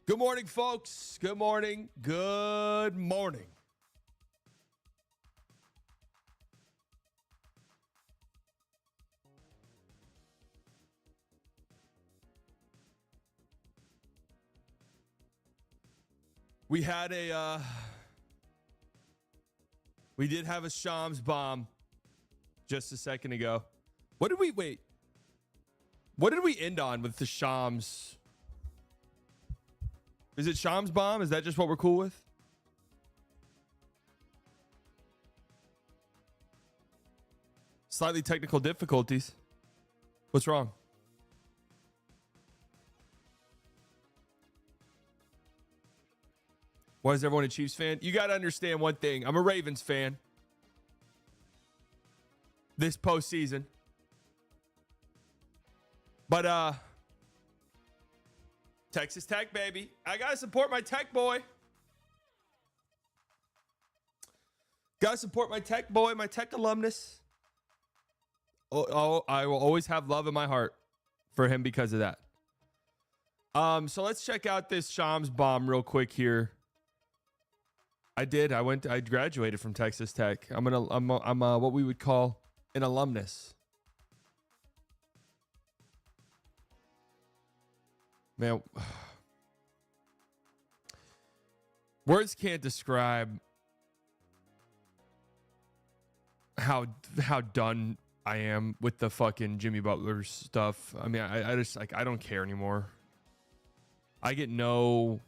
Good morning, folks. Good morning. Good morning. We had we did have a Shams bomb just a second ago. What did we end on with the Shams? Is it Shams bomb? Is that just what we're cool with? Slightly technical difficulties. What's wrong? Why is everyone a Chiefs fan? You got to understand one thing. I'm a Ravens fan. This postseason. But Texas Tech, baby. I got to support my Tech boy. Got to support my Tech boy, my Tech alumnus. Oh, I will always have love in my heart for him because of that. So let's check out this Shams bomb real quick here. I graduated from Texas Tech. I'm what we would call an alumnus. Man, words can't describe how done I am with the fucking Jimmy Butler stuff. I mean, I just I don't care anymore. I get no.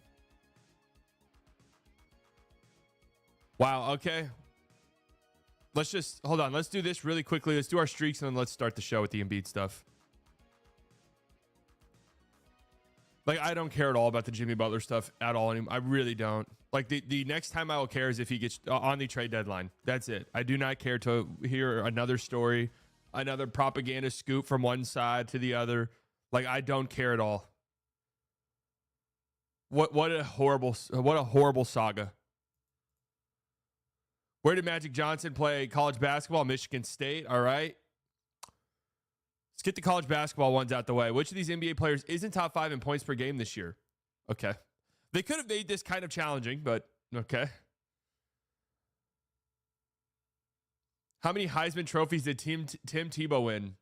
Wow. Okay. Let's just hold on. Let's do this really quickly. Let's do our streaks and then let's start the show with the Embiid stuff. I don't care at all about the Jimmy Butler stuff at all anymore. I really don't. The next time I will care is if he gets on the trade deadline. That's it. I do not care to hear another story, another propaganda scoop from one side to the other. I don't care at all. What a horrible saga. Where did Magic Johnson play college basketball? Michigan State. All right. Let's get the college basketball ones out the way. Which of these NBA players isn't top 5 in points per game this year? Okay. They could have made this kind of challenging, but okay. How many Heisman trophies did Tim Tebow win?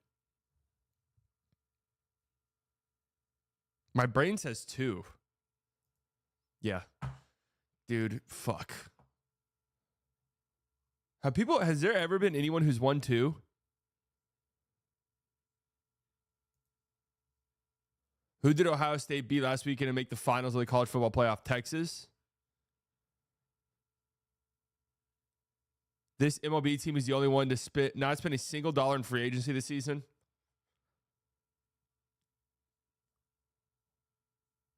My brain says 2. Yeah. Dude, fuck. Has there ever been anyone who's won 2? Who did Ohio State beat last weekend and make the finals of the college football playoff? Texas. This MLB team is the only one to not spend a single dollar in free agency this season.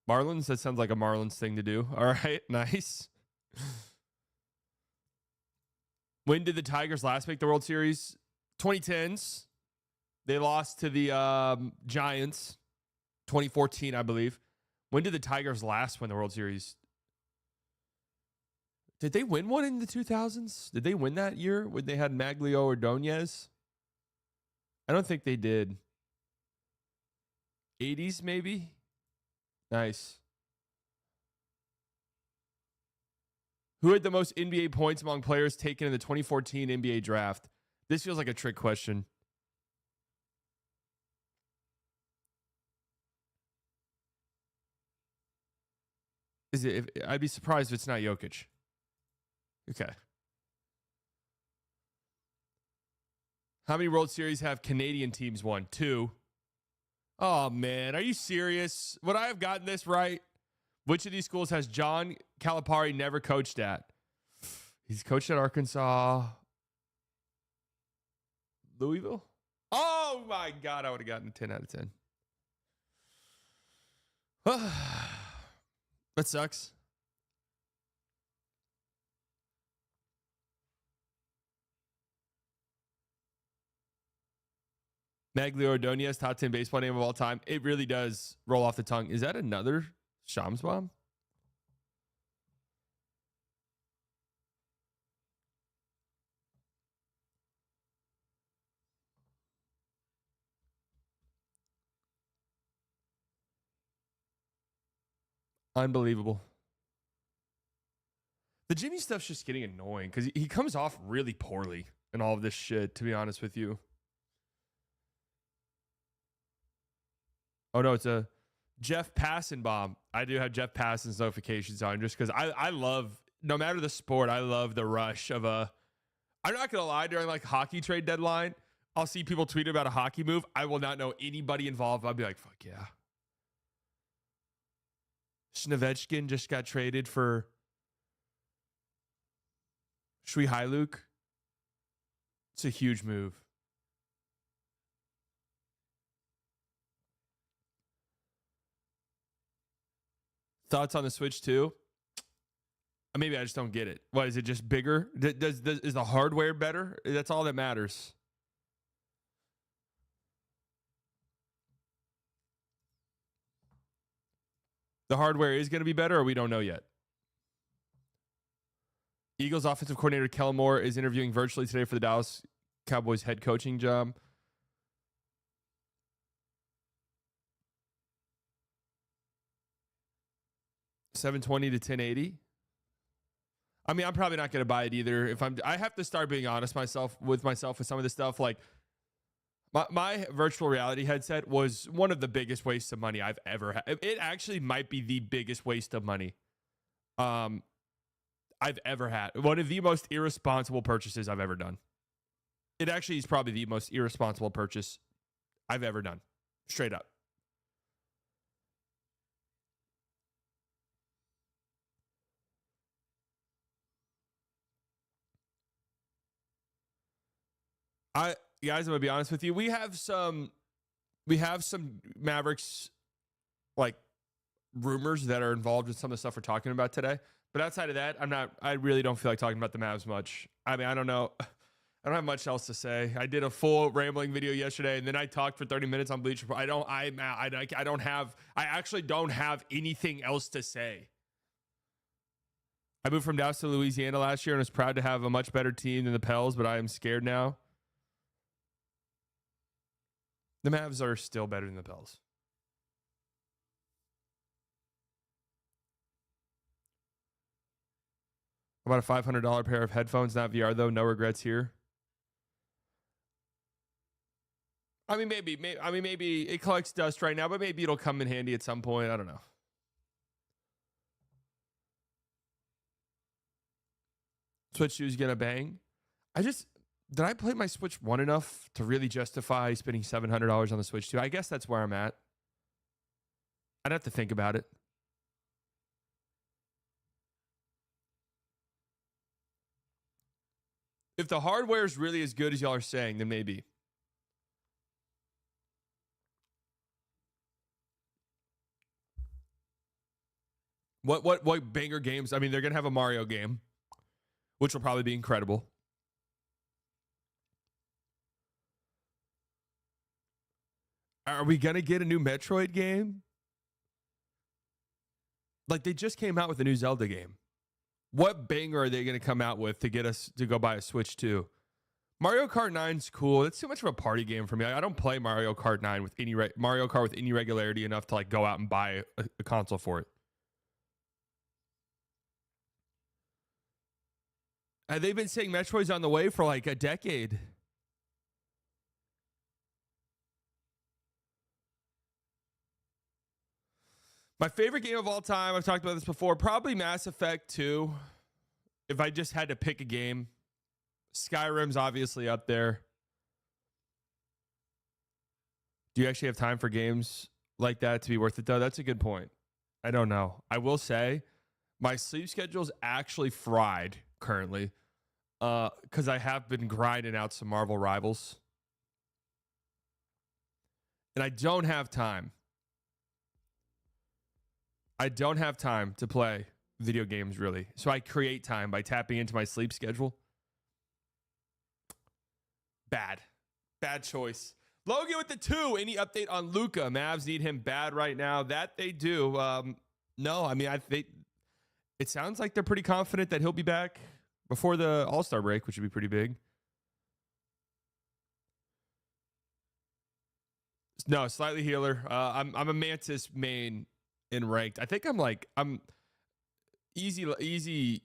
Marlins? That sounds like a Marlins thing to do. All right, nice. When did the Tigers last make the World Series? 2010s. They lost to the Giants. 2014, I believe. When did the Tigers last win the World Series? Did they win one in the 2000s? Did they win that year when they had Maglio Ordonez? I don't think they did. 80s, maybe? Nice. Who had the most NBA points among players taken in the 2014 NBA draft? This feels like a trick question. I'd be surprised if it's not Jokic. Okay. How many World Series have Canadian teams won? 2. Oh, man. Are you serious? Would I have gotten this right? Which of these schools has John Calipari never coached at? He's coached at Arkansas. Louisville? Oh, my God. I would have gotten a 10 out of 10. That sucks. Maglio Ordonez, top 10 baseball name of all time. It really does roll off the tongue. Is that another Shams bomb? Unbelievable. The Jimmy stuff's just getting annoying because he comes off really poorly in all of this shit, to be honest with you. Oh, no, it's a Jeff Passenbaum. I do have Jeff Passan's notifications on just because I love, no matter the sport, I love the rush of a. I'm not going to lie, during like hockey trade deadline, I'll see people tweet about a hockey move. I will not know anybody involved. I'll be like, fuck yeah. Snevechkin just got traded for Shui Hailuk. It's a huge move. Thoughts on the Switch 2? Maybe I just don't get it. What, is it just bigger? Is the hardware better? That's all that matters. The hardware is going to be better, or we don't know yet? Eagles offensive coordinator Kellen Moore is interviewing virtually today for the Dallas Cowboys head coaching job. $720 to $1080. I mean, I'm probably not going to buy it either. I have to start being honest with myself with some of this stuff. Like my virtual reality headset was one of the biggest wastes of money I've ever had. It actually might be the biggest waste of money I've ever had. One of the most irresponsible purchases I've ever done. It actually is probably the most irresponsible purchase I've ever done. Straight up. Guys, I'm gonna be honest with you. We have some Mavericks like rumors that are involved in some of the stuff we're talking about today. But outside of that, I really don't feel like talking about the Mavs much. I mean, I don't know. I don't have much else to say. I did a full rambling video yesterday, and then I talked for 30 minutes on Bleacher Report. I actually don't have anything else to say. I moved from Dallas to Louisiana last year and was proud to have a much better team than the Pels, but I am scared now. The Mavs are still better than the Pels. About a $500 pair of headphones, not VR though. No regrets here. I mean, maybe it collects dust right now, but maybe it'll come in handy at some point. I don't know. Switch 2 is gonna bang. Did I play my Switch 1 enough to really justify spending $700 on the Switch 2? I guess that's where I'm at. I'd have to think about it. If the hardware is really as good as y'all are saying, then maybe. What banger games? I mean, they're gonna have a Mario game, which will probably be incredible. Are we going to get a new Metroid game? Like, they just came out with a new Zelda game. What banger are they going to come out with to get us to go buy a Switch 2? Mario Kart 9's cool. It's too much of a party game for me. I don't play Mario Kart 9 with Mario Kart with any regularity enough to like go out and buy a console for it. They've been saying Metroid's on the way for like a decade. My favorite game of all time, I've talked about this before, probably Mass Effect 2. If I just had to pick a game, Skyrim's obviously up there. Do you actually have time for games like that to be worth it, though? That's a good point. I don't know. I will say my sleep schedule's actually fried currently because I have been grinding out some Marvel Rivals. And I don't have time. I don't have time to play video games, really. So I create time by tapping into my sleep schedule. Bad choice. Logan with the 2. Any update on Luka? Mavs need him bad right now. That they do. No, I mean, it sounds like they're pretty confident that he'll be back before the All-Star break, which would be pretty big. No, slightly healer. I'm a Mantis main in ranked. I think I'm easy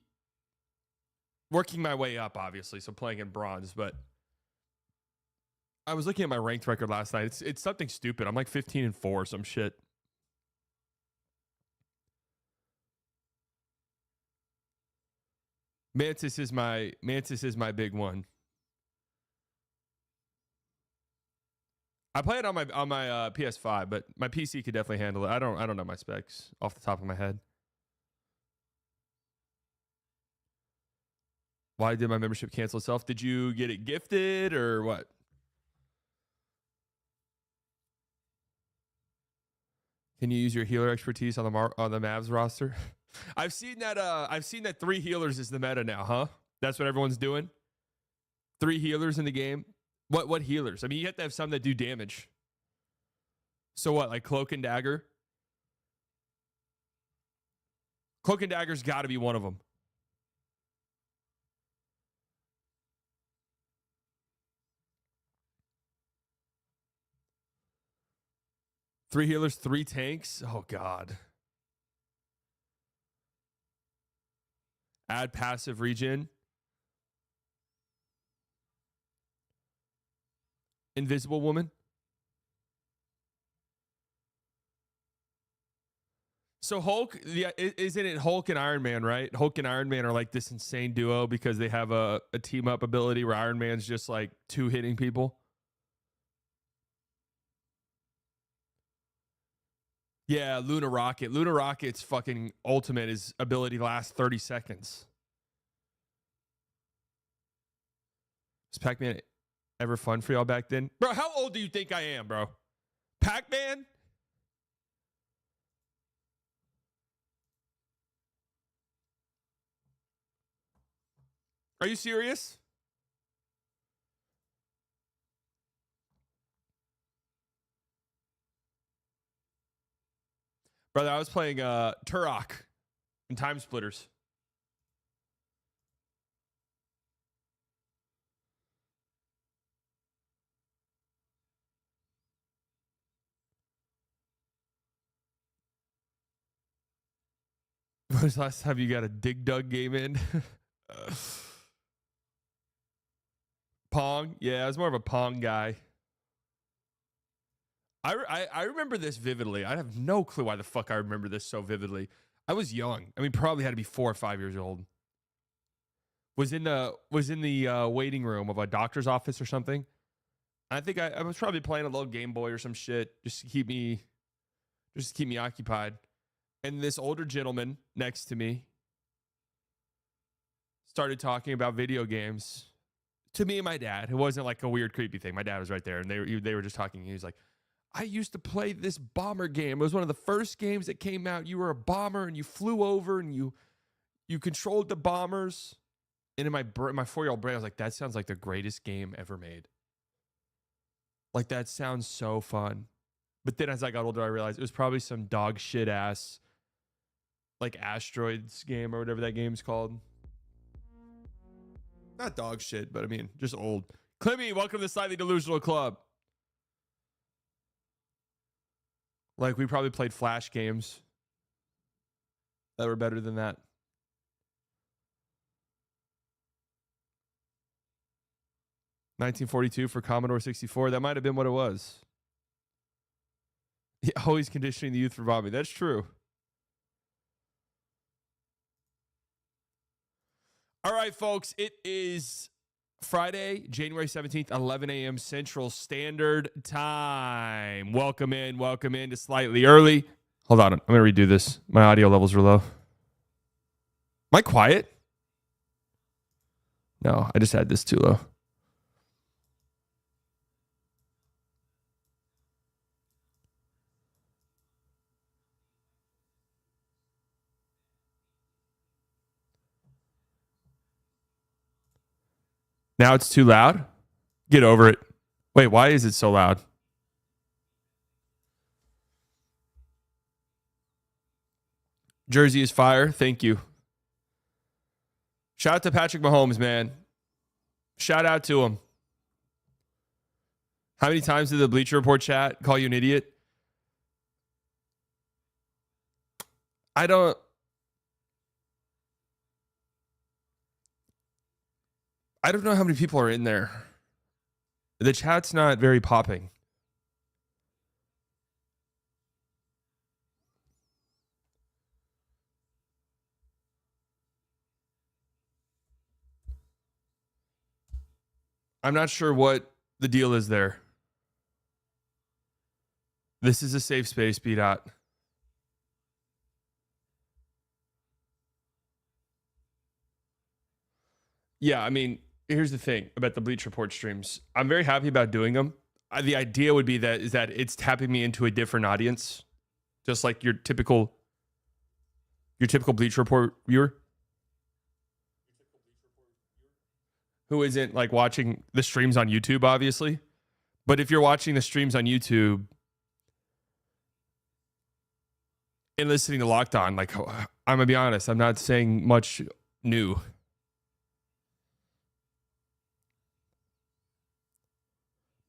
working my way up, obviously. So playing in bronze, but I was looking at my ranked record last night. It's something stupid. I'm like 15-4, some shit. Mantis is my big one. I play it on my PS5, but my PC could definitely handle it. I don't know my specs off the top of my head. Why did my membership cancel itself? Did you get it gifted or what? Can you use your healer expertise on the Mavs roster? I've seen that 3 healers is the meta now, huh? That's what everyone's doing. 3 healers in the game. What healers? I mean, you have to have some that do damage. So what, like Cloak and Dagger? Cloak and Dagger's got to be one of them. Three healers, 3 tanks. Oh, God. Add passive regen. Invisible Woman. So Hulk, isn't it Hulk and Iron Man, right? Hulk and Iron Man are like this insane duo because they have a team up ability where Iron Man's just like 2 hitting people. Yeah, Luna Rocket. Luna Rocket's fucking ultimate is ability lasts 30 seconds. Was Pac-Man ever fun for y'all back then? Bro, how old do you think I am, bro? Pac-Man? Are you serious? Brother, I was playing Turok in Time Splitters. When was the last time you got a Dig Dug game in? Pong? Yeah, I was more of a Pong guy. I remember this vividly. I have no clue why the fuck I remember this so vividly. I was young. I mean, probably had to be 4 or 5 years old. Was in the waiting room of a doctor's office or something. I think I was probably playing a little Game Boy or some shit just to keep me occupied. And this older gentleman next to me started talking about video games to me and my dad. It wasn't like a weird, creepy thing. My dad was right there, and they were just talking. He was like, I used to play this bomber game. It was one of the first games that came out. You were a bomber, and you flew over, and you controlled the bombers. And in my 4-year-old brain, I was like, that sounds like the greatest game ever made. Like, that sounds so fun. But then as I got older, I realized it was probably some dog shit ass, like, Asteroids game or whatever that game's called. Not dog shit, but I mean, just old. Clemmy, welcome to the Slightly Delusional Club. Like, we probably played Flash games that were better than that. $1942 for Commodore 64. That might have been what it was. Yeah, always conditioning the youth for bombing. That's true. All right, folks. It is Friday, January 17th, 11 a.m. Central Standard Time. Welcome in to Slightly Early. Hold on. I'm going to redo this. My audio levels were low. Am I quiet? No, I just had this too low. Now it's too loud? Get over it. Wait, why is it so loud? Jersey is fire. Thank you. Shout out to Patrick Mahomes, man. Shout out to him. How many times did the Bleacher Report chat call you an idiot? I don't know how many people are in there. The chat's not very popping. I'm not sure what the deal is there. This is a safe space, B-Dot. Yeah, I mean, here's the thing about the Bleach Report streams. I'm very happy about doing them. The idea would be that it's tapping me into a different audience, just like your typical Bleach Report viewer who isn't like watching the streams on YouTube, obviously. But if you're watching the streams on YouTube and listening to Locked On, like, I'm gonna be honest, I'm not saying much new.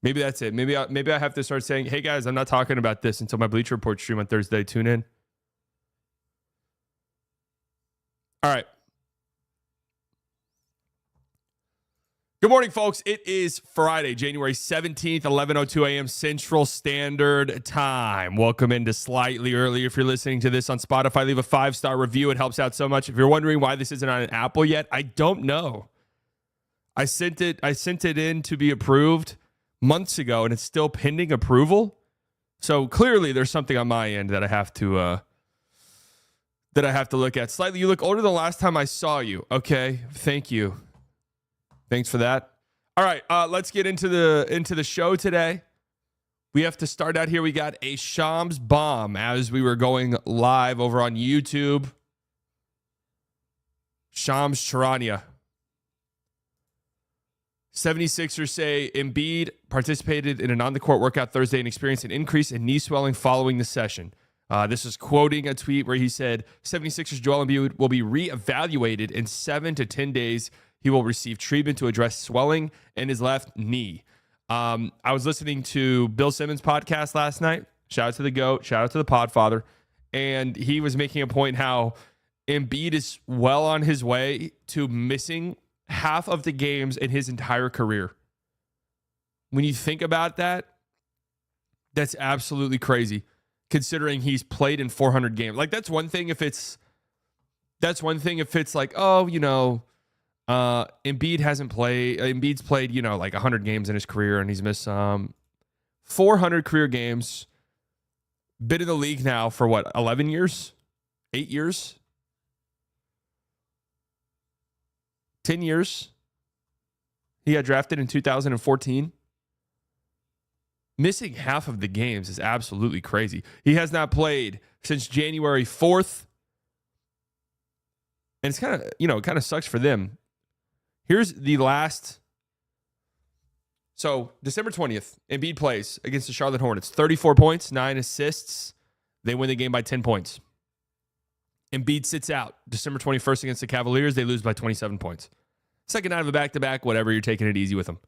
Maybe that's it. Maybe I have to start saying, hey guys, I'm not talking about this until my Bleach Report stream on Thursday. Tune in. All right. Good morning, folks. It is Friday, January 17th, 11:02 a.m. Central Standard Time. Welcome into Slightly Early. If you're listening to this on Spotify, leave a 5-star review. It helps out so much. If you're wondering why this isn't on an Apple yet, I don't know. I sent it in to be approved months ago, and it's still pending approval. So clearly, there's something on my end that I have to look at. Slightly, you look older than the last time I saw you. Okay, thank you. Thanks for that. All right, let's get into the show today. We have to start out here. We got a Shams bomb as we were going live over on YouTube. Shams Charania. 76ers say Embiid participated in an on-the-court workout Thursday and experienced an increase in knee swelling following the session. This is quoting a tweet where he said, 76ers Joel Embiid will be reevaluated in 7 to 10 days. He will receive treatment to address swelling in his left knee. I was listening to Bill Simmons' podcast last night. Shout out to the GOAT. Shout out to the Podfather. And he was making a point how Embiid is well on his way to missing half of the games in his entire career. When you think about that, that's absolutely crazy, considering he's played in 400 games. Like, that's one thing if it's like, oh, you know, Embiid's played, you know, like 100 games in his career and he's missed 400 career games. Been in the league now for what, 11 years? 8 years? 10 years. He got drafted in 2014. Missing half of the games is absolutely crazy. He has not played since January 4th. And it's kind of, you know, it kind of sucks for them. Here's the last. So December 20th, Embiid plays against the Charlotte Hornets. 34 points, 9 assists. They win the game by 10 points. Embiid sits out December 21st against the Cavaliers. They lose by 27 points. Second night of a back-to-back, whatever, you're taking it easy with them.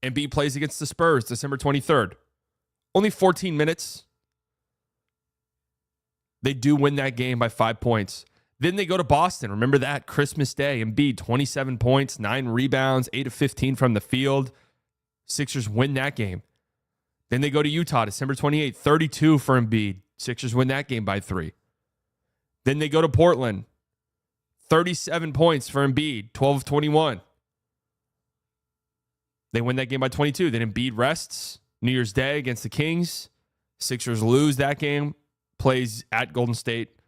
Embiid plays against the Spurs December 23rd. Only 14 minutes. They do win that game by 5 points. Then they go to Boston. Remember that? Christmas Day. Embiid, 27 points, 9 rebounds, 8 of 15 from the field. Sixers win that game. Then they go to Utah December 28th, 32 for Embiid. Sixers win that game by 3. Then they go to Portland. 37 points for Embiid, 12 of 21. They win that game by 22. Then Embiid rests New Year's Day against the Kings. Sixers lose that game. Plays at Golden State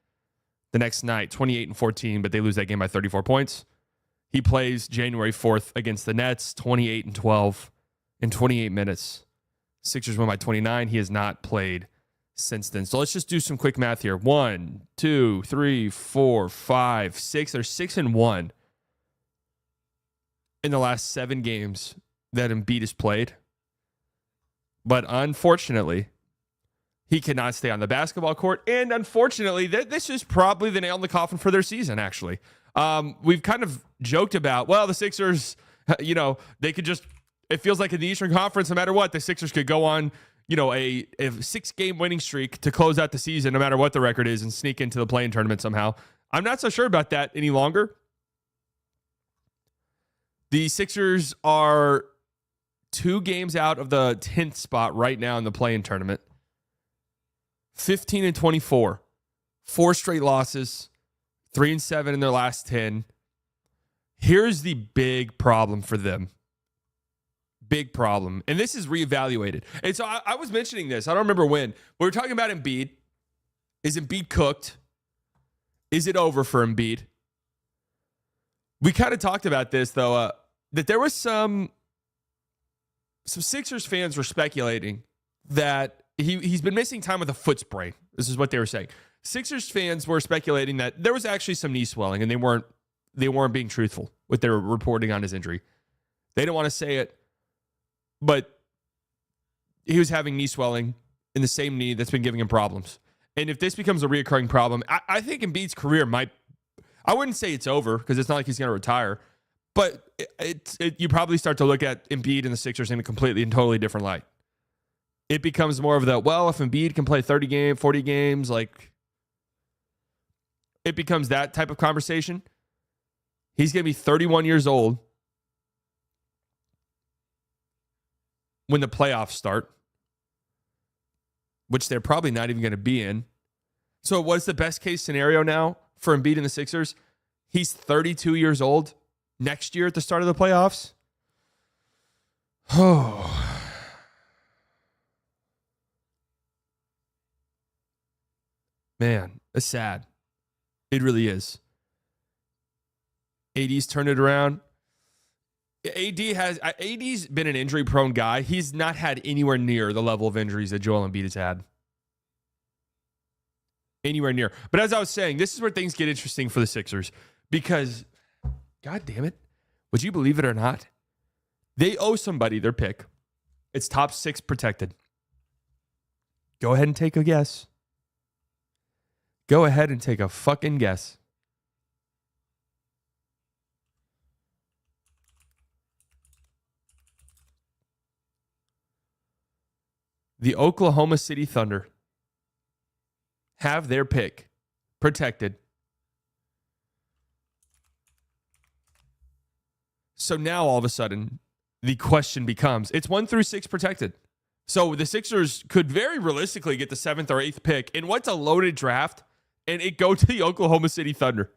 the next night, 28-14, but they lose that game by 34 points. He plays January 4th against the Nets, 28-12 in 28 minutes. Sixers win by 29. He has not played since then. So let's just do some quick math here. 1, 2, 3, 4, 5, 6. They're 6-1 in the last 7 games that Embiid has played. But unfortunately, he cannot stay on the basketball court. And unfortunately, this is probably the nail in the coffin for their season, actually. We've kind of joked about, well, the Sixers, you know, they could just, it feels like in the Eastern Conference, no matter what, the Sixers could go on, a 6-game winning streak to close out the season, no matter what the record is, and sneak into the play-in tournament somehow. I'm not so sure about that any longer. The Sixers are 2 games out of the 10th spot right now in the play-in tournament. 15-24. 4 straight losses. 3-7 in their last 10. Here's the big problem for them. Big problem. And this is reevaluated. And so I was mentioning this. I don't remember when. We were talking about Embiid. Is Embiid cooked? Is it over for Embiid? We kind of talked about this, though, that there was some Sixers fans were speculating that he's been missing time with a foot sprain. This is what they were saying. Sixers fans were speculating that there was actually some knee swelling, and they weren't being truthful with their reporting on his injury. They didn't want to say it, but he was having knee swelling in the same knee that's been giving him problems. And if this becomes a reoccurring problem, I think Embiid's career might, I wouldn't say it's over because it's not like he's going to retire, but you probably start to look at Embiid and the Sixers in a completely and totally different light. It becomes more of the, well, if Embiid can play 40 games, like, it becomes that type of conversation. He's going to be 31 years old when the playoffs start, which they're probably not even going to be in. So what's the best case scenario now for Embiid and the Sixers? He's 32 years old next year at the start of the playoffs. Oh. Man, it's sad. It really is. AD's turned it around. AD's been an injury-prone guy. He's not had anywhere near the level of injuries that Joel Embiid has had. Anywhere near. But as I was saying, this is where things get interesting for the Sixers because, God damn it, would you believe it or not, they owe somebody their pick. It's top 6 protected. Go ahead and take a guess. Go ahead and take a fucking guess. The Oklahoma City Thunder have their pick protected. So now all of a sudden, the question becomes, it's 1 through 6 protected. So the Sixers could very realistically get the 7th or 8th pick in what's a loaded draft, and it go to the Oklahoma City Thunder.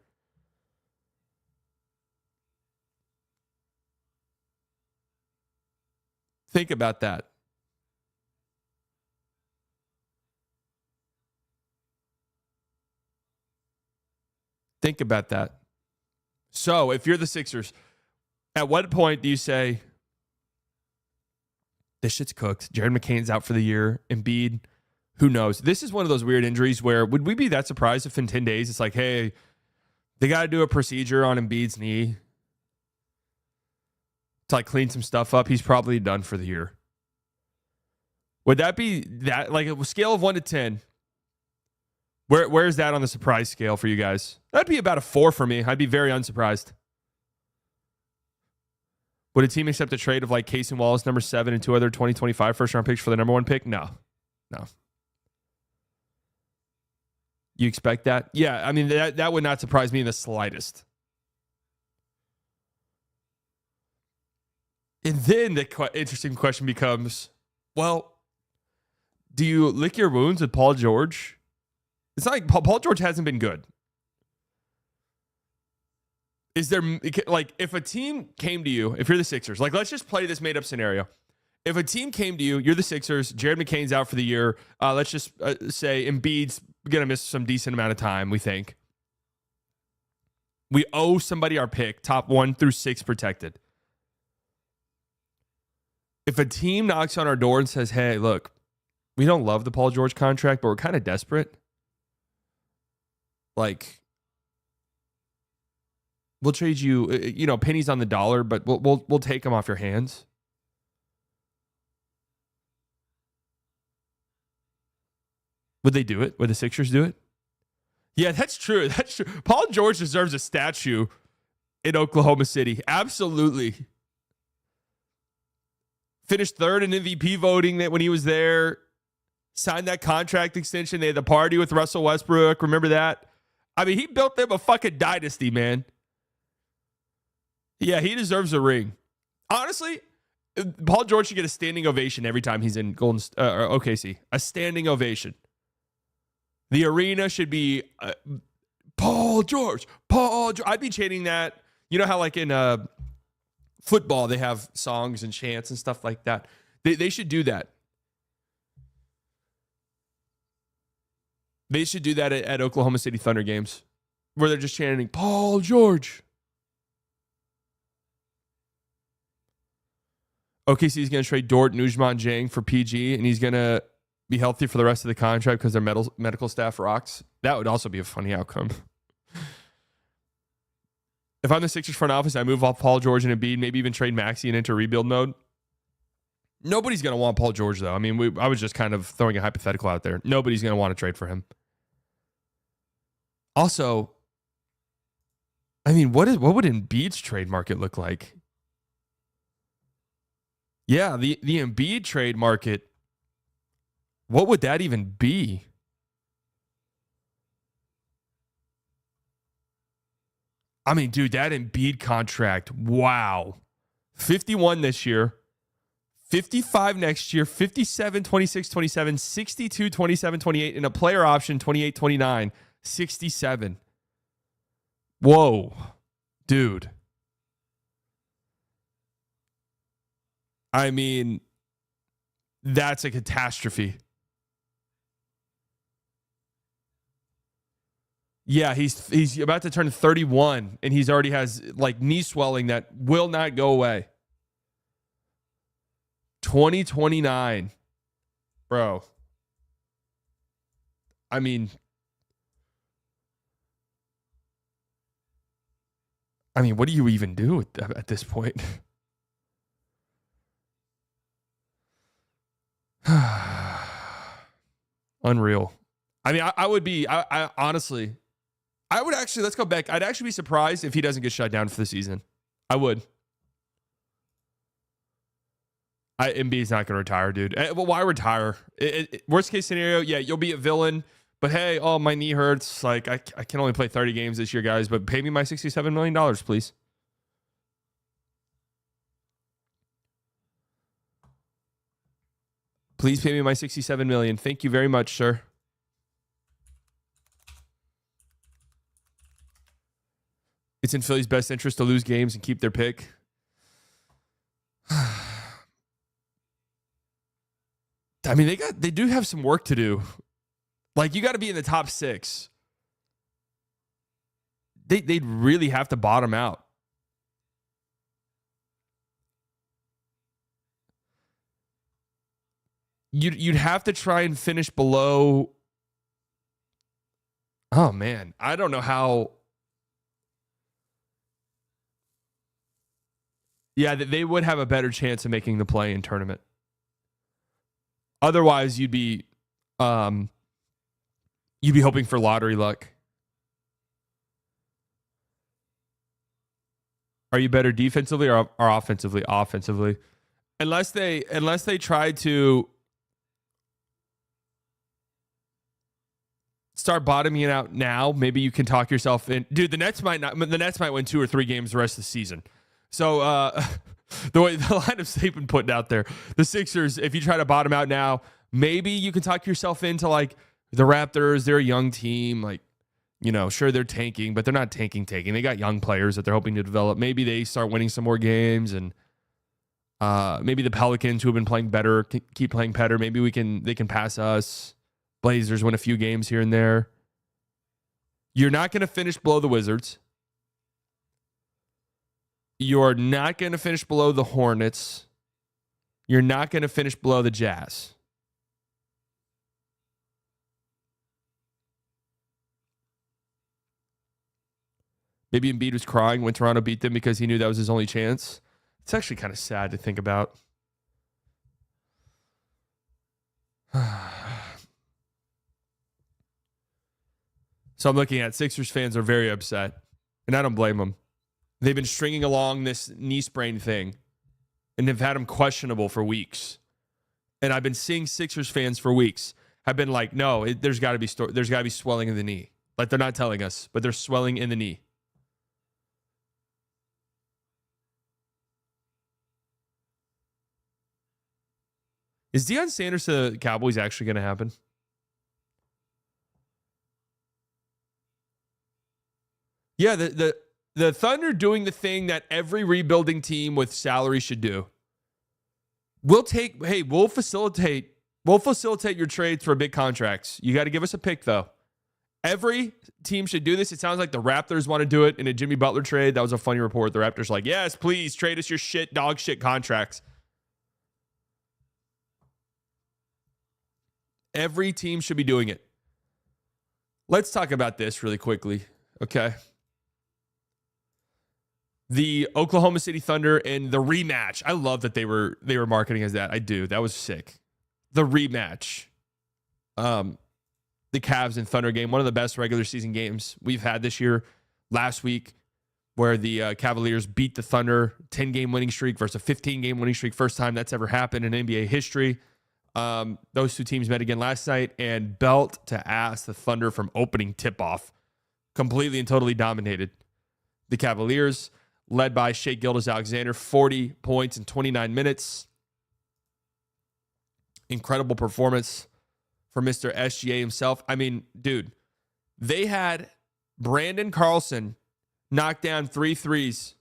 Think about that. Think about that. So if you're the Sixers, at what point do you say, this shit's cooked? Jared McCain's out for the year. Embiid, who knows? This is one of those weird injuries where would we be that surprised if in 10 days it's like, hey, they got to do a procedure on Embiid's knee to like clean some stuff up? He's probably done for the year. Would that be that, like a scale of 1 to 10? Where's that on the surprise scale for you guys? That'd be about a 4 for me. I'd be very unsurprised. Would a team accept a trade of like Casey Wallace, number 7, and 2 other 2025 first-round picks for the number 1 pick? No. You expect that? Yeah, I mean, that would not surprise me in the slightest. And then the interesting question becomes, well, do you lick your wounds with Paul George? It's not like Paul George hasn't been good. Is there, like, if a team came to you, if you're the Sixers, like, let's just play this made-up scenario. If a team came to you, you're the Sixers, Jared McCain's out for the year. Let's just say Embiid's going to miss some decent amount of time, we think. We owe somebody our pick, top 1 through 6 protected. If a team knocks on our door and says, hey, look, we don't love the Paul George contract, but we're kind of desperate. Like, we'll trade you, pennies on the dollar, but we'll take them off your hands. Would they do it? Would the Sixers do it? Yeah, that's true. That's true. Paul George deserves a statue in Oklahoma City. Absolutely. Finished third in MVP voting that when he was there. Signed that contract extension. They had the party with Russell Westbrook. Remember that? I mean, he built them a fucking dynasty, man. Yeah, he deserves a ring. Honestly, Paul George should get a standing ovation every time he's in OKC. A standing ovation. The arena should be Paul George. Paul George. I'd be chanting that. You know how like in football they have songs and chants and stuff like that. They should do that. They should do that at Oklahoma City Thunder games where they're just chanting, Paul George. OKC is going to trade Dort and Ujman Jang for PG, and he's going to be healthy for the rest of the contract because their medical staff rocks. That would also be a funny outcome. If I'm the Sixers front office, I move off Paul George and Embiid, maybe even trade Maxey and into rebuild mode. Nobody's going to want Paul George, though. I mean, I was just kind of throwing a hypothetical out there. Nobody's going to want to trade for him. Also, I mean, what would Embiid's trade market look like? Yeah, the Embiid trade market, what would that even be? I mean, dude, that Embiid contract, wow. 51 this year, 55 next year, 57, 26, 27, 62, 27, 28, and a player option, 28, 29, 67. Whoa, dude. I mean, that's a catastrophe. Yeah, he's about to turn 31, and he's already has like knee swelling that will not go away. 2029. Bro. I mean, what do you even do at this point? Unreal. I mean, I would be, I honestly, I would actually, let's go back. I'd actually be surprised if he doesn't get shut down for the season. I would. Embiid's not going to retire, dude. Well, why retire? Worst case scenario, yeah, you'll be a villain. But hey, oh, my knee hurts. Like, I can only play 30 games this year, guys. But pay me my $67 million, please. Please pay me my $67 million. Thank you very much, sir. It's in Philly's best interest to lose games and keep their pick. I mean, they do have some work to do. Like, you got to be in the top 6. They'd really have to bottom out. You'd have to try and finish below. Oh, man. I don't know how. Yeah, they would have a better chance of making the play-in tournament. Otherwise, you'd be hoping for lottery luck. Are you better defensively or offensively? Offensively. Unless they try to start bottoming it out now, maybe you can talk yourself in. Dude, the Nets might win 2 or 3 games the rest of the season. So the lineups they've been putting out there, the Sixers, if you try to bottom out now, maybe you can talk yourself into like the Raptors. They're a young team. Like, you know, sure, they're tanking, but they're not tanking. They got young players that they're hoping to develop. Maybe they start winning some more games, and maybe the Pelicans, who have been playing better, keep playing better. Maybe they can pass us. Blazers win a few games here and there. You're not going to finish below the Wizards. You're not going to finish below the Hornets. You're not going to finish below the Jazz. Maybe Embiid was crying when Toronto beat them because he knew that was his only chance. It's actually kind of sad to think about. So I'm looking at Sixers fans are very upset, and I don't blame them. They've been stringing along this knee sprain thing. and have had him questionable for weeks. And I've been seeing Sixers fans for weeks have been like, no, there's got to be swelling in the knee. Like, they're not telling us, but there's swelling in the knee. Is Deion Sanders to the Cowboys actually going to happen? Yeah, the Thunder doing the thing that every rebuilding team with salary should do. We'll facilitate your trades for big contracts. You got to give us a pick, though. Every team should do this. It sounds like the Raptors want to do it in a Jimmy Butler trade. That was a funny report. The Raptors like, yes, please trade us your dog shit contracts. Every team should be doing it. Let's talk about this really quickly, okay? The Oklahoma City Thunder and the rematch. I love that they were marketing as that. I do. That was sick. The rematch. The Cavs and Thunder game, one of the best regular season games we've had this year. Last week, where the Cavaliers beat the Thunder, 10-game winning streak versus a 15-game winning streak. First time that's ever happened in NBA history. Those two teams met again last night and belt to ass the Thunder from opening tip-off. Completely and totally dominated the Cavaliers, led by Shai Gilgeous-Alexander, 40 points in 29 minutes. Incredible performance for Mr. SGA himself. I mean, dude, they had Brandon Carlson knock down 3 threes.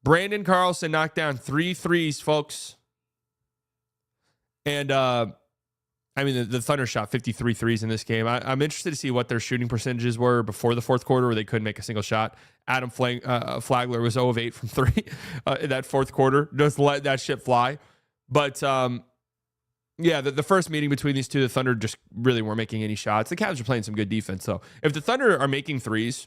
Brandon Carlson knocked down 3 threes, folks. And, I mean, the Thunder shot 53 threes in this game. I'm interested to see what their shooting percentages were before the fourth quarter where they couldn't make a single shot. Adam Flagler was 0 of 8 from 3 in that fourth quarter. Just let that shit fly. But, yeah, the first meeting between these two, the Thunder just really weren't making any shots. The Cavs are playing some good defense, though. If the Thunder are making threes,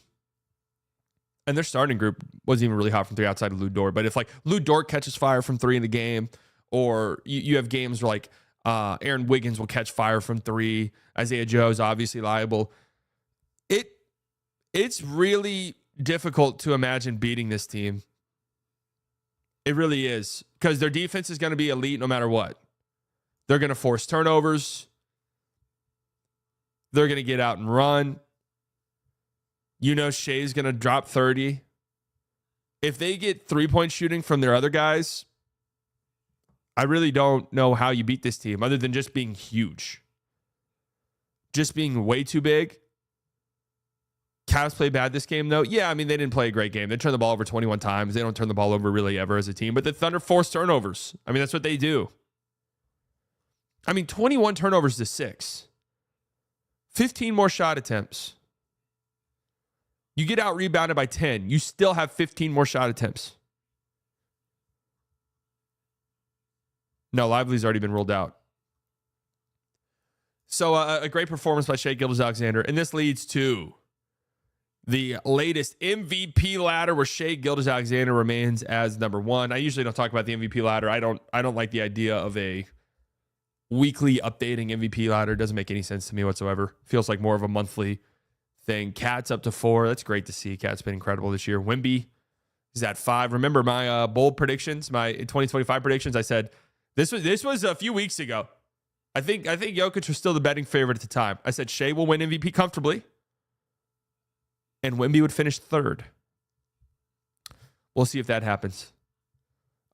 and their starting group wasn't even really hot from 3 outside of Lou Dort, but if, like, Lou Dort catches fire from 3 in the game, or you have games where, like, Aaron Wiggins will catch fire from 3, Isaiah Joe is obviously liable, it's really difficult to imagine beating this team. It really is, because their defense is going to be elite no matter what. They're going to force turnovers. They're going to get out and run. You know Shai's going to drop 30. If they get 3-point shooting from their other guys, I really don't know how you beat this team other than just being huge. Just being way too big. Cavs play bad this game, though. Yeah, I mean, they didn't play a great game. They turned the ball over 21 times. They don't turn the ball over really ever as a team. But the Thunder forced turnovers. I mean, that's what they do. I mean, 21 turnovers to 6. 15 more shot attempts. You get out rebounded by 10. You still have 15 more shot attempts. No, Lively's already been ruled out. So a great performance by Shai Gilgeous-Alexander. And this leads to the latest MVP ladder where Shai Gilgeous-Alexander remains as number 1. I usually don't talk about the MVP ladder. I don't like the idea of a weekly updating MVP ladder. It doesn't make any sense to me whatsoever. Feels like more of a monthly thing. Cat's up to 4. That's great to see. Cat's been incredible this year. Wemby is at 5. Remember my bold predictions, my 2025 predictions? I said this was a few weeks ago. I think Jokic was still the betting favorite at the time. I said Shai will win MVP comfortably, and Wemby would finish 3rd. We'll see if that happens.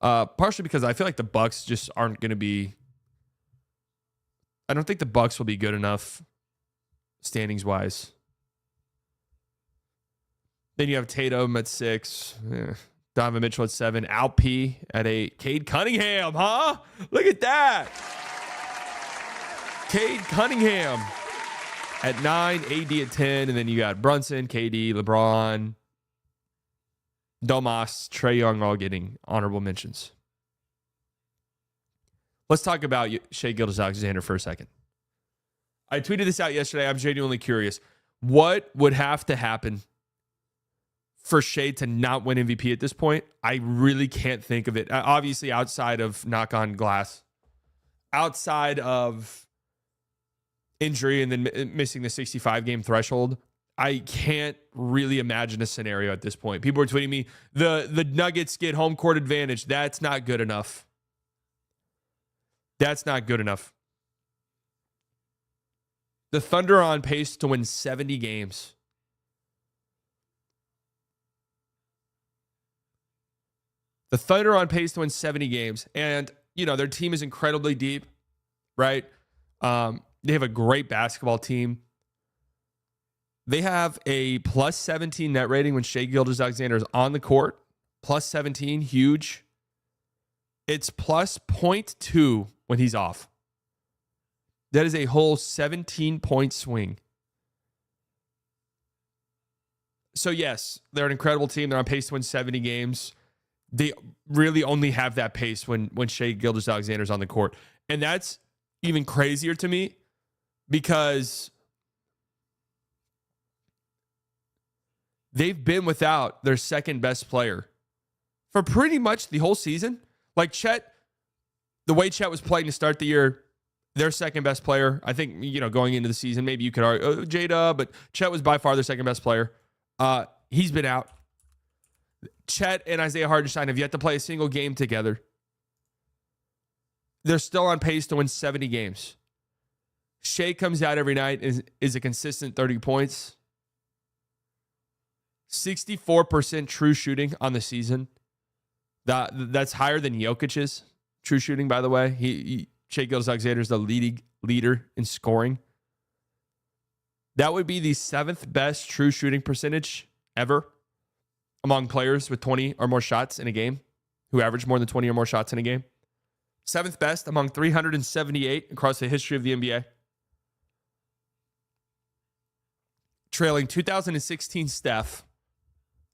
Partially because I feel like the Bucks just aren't going to be. I don't think the Bucks will be good enough standings wise. Then you have Tatum at 6, Donovan Mitchell at 7, Alp at 8, Cade Cunningham, huh? Look at that. Cade Cunningham at 9, AD at 10, and then you got Brunson, KD, LeBron, Domas, Trae Young all getting honorable mentions. Let's talk about Shai Gilgeous-Alexander for a second. I tweeted this out yesterday. I'm genuinely curious. What would have to happen for Shai to not win MVP at this point? I really can't think of it. Obviously, outside of knock on glass, outside of injury and then missing the 65-game threshold, I can't really imagine a scenario at this point. People are tweeting me, the Nuggets get home court advantage. That's not good enough. That's not good enough. The Thunder are on pace to win 70 games. The Thunder are on pace to win 70 games. And, you know, their team is incredibly deep, right? They have a great basketball team. They have a plus 17 net rating when Shai Gilgeous-Alexander is on the court. Plus 17, huge. It's plus 0.2 when he's off. That is a whole 17-point swing. So, yes, they're an incredible team. They're on pace to win 70 games. They really only have that pace when Shai Gilgeous-Alexander is on the court. And that's even crazier to me because they've been without their second best player for pretty much the whole season. Like Chet, the way Chet was playing to start the year, their second best player. I think, you know, going into the season, maybe you could argue Jada, but Chet was by far their second best player. He's been out. Chet and Isaiah Hartenstein have yet to play a single game together. They're still on pace to win 70 games. Shai comes out every night, is a consistent 30 points. 64% true shooting on the season. That's higher than Jokic's true shooting, by the way. Shai Gilgeous-Alexander is the leader in scoring. That would be the 7th best true shooting percentage ever among players with 20 or more shots in a game, who average more than 20 or more shots in a game. 7th best among 378 across the history of the NBA. Trailing 2016 Steph.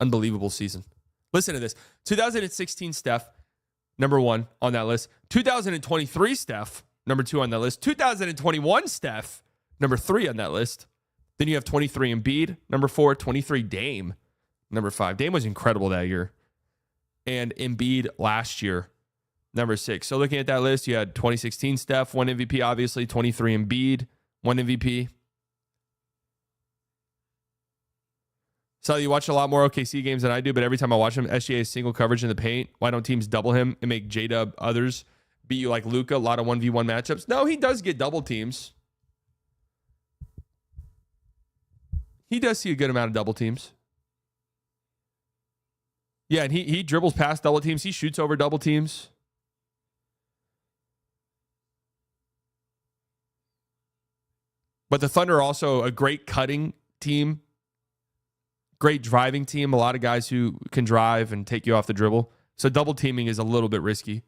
Unbelievable season. Listen to this. 2016 Steph, number 1 on that list. 2023 Steph, number 2 on that list. 2021 Steph, number 3 on that list. Then you have 23 Embiid, number 4. 23 Dame, number 5. Dame was incredible that year. And Embiid last year, number 6. So looking at that list, you had 2016 Steph, 1 MVP, obviously. 23 Embiid, 1 MVP. So you watch a lot more OKC games than I do, but every time I watch him, SGA is single coverage in the paint. Why don't teams double him and make J-Dub others beat you like Luka? A lot of 1v1 matchups. No, he does get double teams. He does see a good amount of double teams. Yeah, and he dribbles past double teams. He shoots over double teams. But the Thunder are also a great cutting team. Great driving team. A lot of guys who can drive and take you off the dribble. So double teaming is a little bit risky.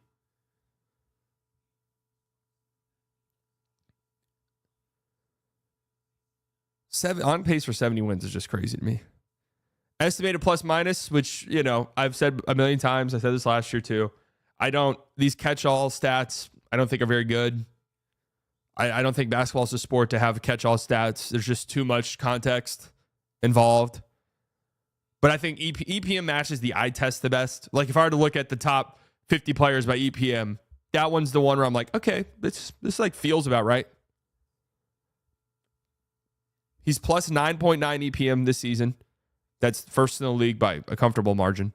On pace for 70 wins is just crazy to me. Estimated plus minus, which, you know, I've said a million times. I said this last year too. These catch-all stats, I don't think are very good. I don't think basketball is a sport to have catch-all stats. There's just too much context involved. But I think EPM matches the eye test the best. Like if I were to look at the top 50 players by EPM, that one's the one where I'm like, okay, this like feels about right. He's plus 9.9 EPM this season. That's first in the league by a comfortable margin.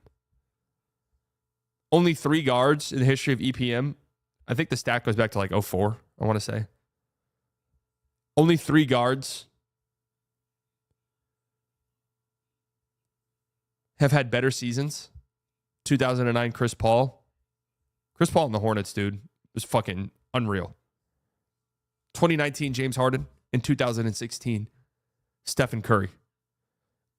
Only 3 guards in the history of EPM. I think the stat goes back to like 04, I want to say. Only 3 guards have had better seasons. 2009, Chris Paul. Chris Paul and the Hornets, dude, was fucking unreal. 2019, James Harden. In 2016, Stephen Curry.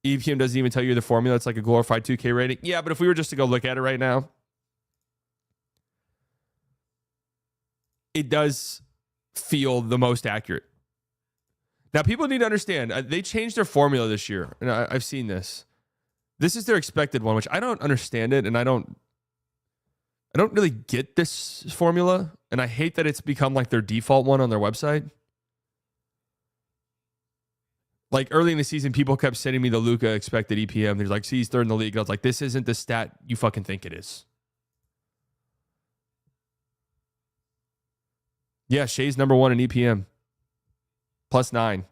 EPM doesn't even tell you the formula. It's like a glorified 2K rating. Yeah, but if we were just to go look at it right now, it does feel the most accurate. Now, people need to understand, they changed their formula this year, and I've seen this. This is their expected one, which I don't understand it, and I don't really get this formula, and I hate that it's become like their default one on their website. Like early in the season, people kept sending me the Luka expected EPM. They're like, see, he's 3rd in the league. I was like, this isn't the stat you fucking think it is. Yeah, Shai's number 1 in EPM. Plus 9.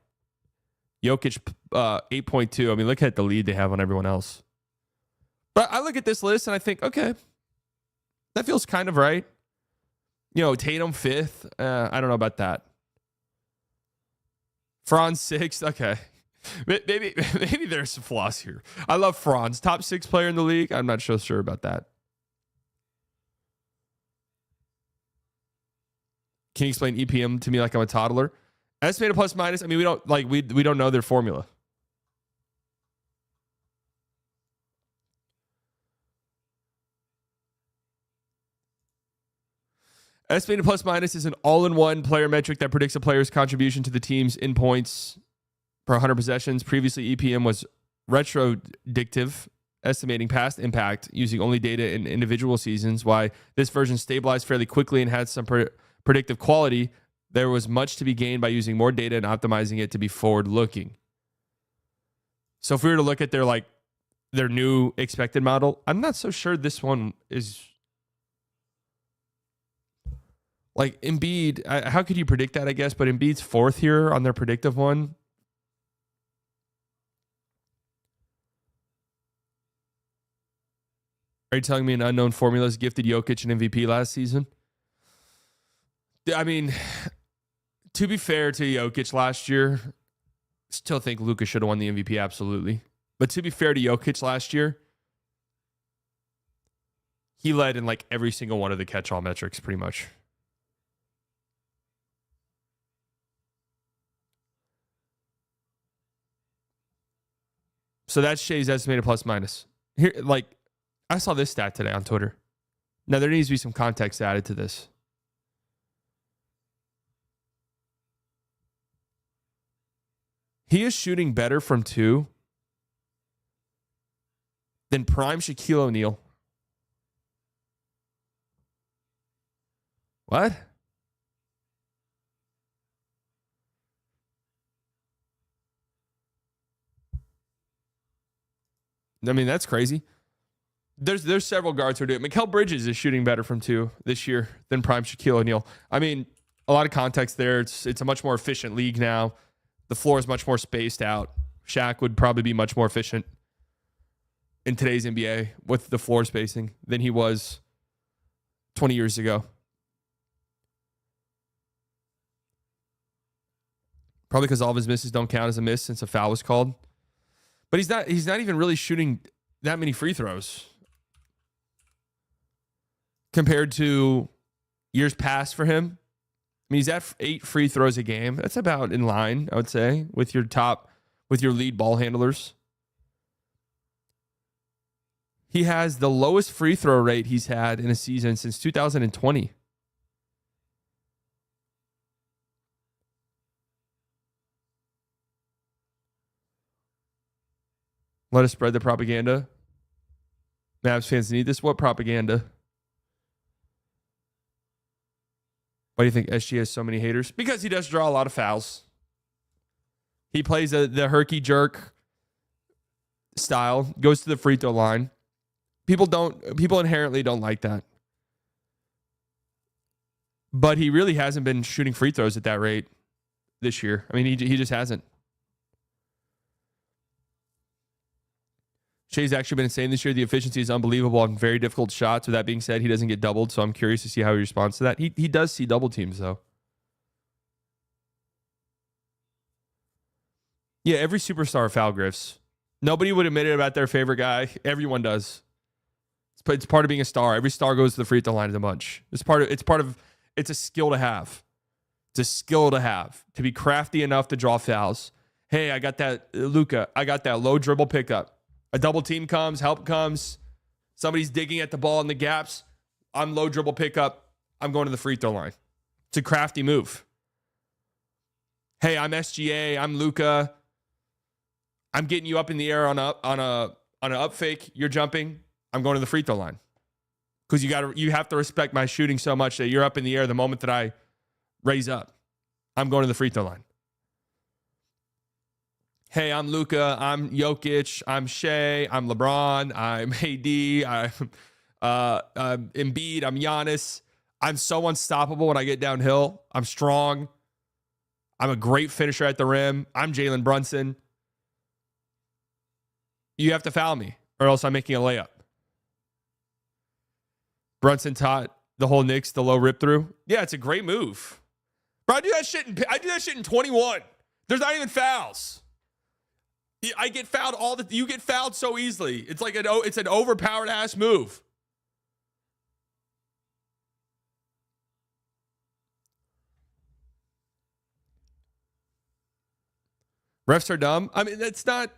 Jokic 8.2. I mean, look at the lead they have on everyone else. But I look at this list and I think, okay, that feels kind of right. You know, Tatum 5th. I don't know about that. Franz 6th. Okay. Maybe there's some flaws here. I love Franz. Top 6 player in the league. I'm not so sure about that. Can you explain EPM to me like I'm a toddler? Estimated plus minus. I mean, we don't know their formula. Estimated plus minus is an all-in-one player metric that predicts a player's contribution to the team's in points per 100 possessions. Previously, EPM was retrodictive, estimating past impact using only data in individual seasons. Why this version stabilized fairly quickly and had some predictive quality, there was much to be gained by using more data and optimizing it to be forward-looking. So if we were to look at their new expected model, I'm not so sure this one is... Like Embiid, how could you predict that, I guess? But Embiid's 4th here on their predictive one. Are you telling me an unknown formula has gifted Jokic an MVP last season? I mean, to be fair to Jokic last year, still think Luka should have won the MVP, absolutely. But to be fair to Jokic last year, he led in like every single one of the catch-all metrics pretty much. So that's Shai's estimated plus minus. Here, like, I saw this stat today on Twitter. Now, there needs to be some context added to this. He is shooting better from 2 than prime Shaquille O'Neal. What? I mean, that's crazy. There's several guards who are doing it. Mikal Bridges is shooting better from 2 this year than prime Shaquille O'Neal. I mean, a lot of context there. It's a much more efficient league now. The floor is much more spaced out. Shaq would probably be much more efficient in today's NBA with the floor spacing than he was 20 years ago. Probably because all of his misses don't count as a miss since a foul was called. But he's not even really shooting that many free throws compared to years past for him. I mean, he's at 8 free throws a game. That's about in line, I would say, with your lead ball handlers. He has the lowest free throw rate he's had in a season since 2020. Let us spread the propaganda. Mavs fans need this. What propaganda? Why do you think SG has so many haters? Because he does draw a lot of fouls. He plays the herky jerk style, goes to the free throw line. People inherently don't like that. But he really hasn't been shooting free throws at that rate this year. I mean, he just hasn't. Shai's actually been insane this year. The efficiency is unbelievable on very difficult shots. With that being said, he doesn't get doubled, so I'm curious to see how he responds to that. He does see double teams, though. Yeah, every superstar foul grifts. Nobody would admit it about their favorite guy. Everyone does. It's part of being a star. Every star goes to the free throw line a bunch. It's a skill to have. It's a skill to have. To be crafty enough to draw fouls. Hey, I got that, Luka. I got that low dribble pickup. A double team comes, help comes. Somebody's digging at the ball in the gaps. I'm low dribble pickup. I'm going to the free throw line. It's a crafty move. Hey, I'm SGA. I'm Luka. I'm getting you up in the air on a up fake. You're jumping. I'm going to the free throw line. Because you have to respect my shooting so much that you're up in the air the moment that I raise up. I'm going to the free throw line. Hey, I'm Luka. I'm Jokic. I'm Shai. I'm LeBron. I'm AD. I'm Embiid. I'm Giannis. I'm so unstoppable when I get downhill. I'm strong. I'm a great finisher at the rim. I'm Jalen Brunson. You have to foul me or else I'm making a layup. Brunson taught the whole Knicks the low rip through. Yeah, it's a great move. Bro, I do that shit in 21. There's not even fouls. I get fouled you get fouled so easily. It's like it's an overpowered ass move. Refs are dumb. I mean, that's not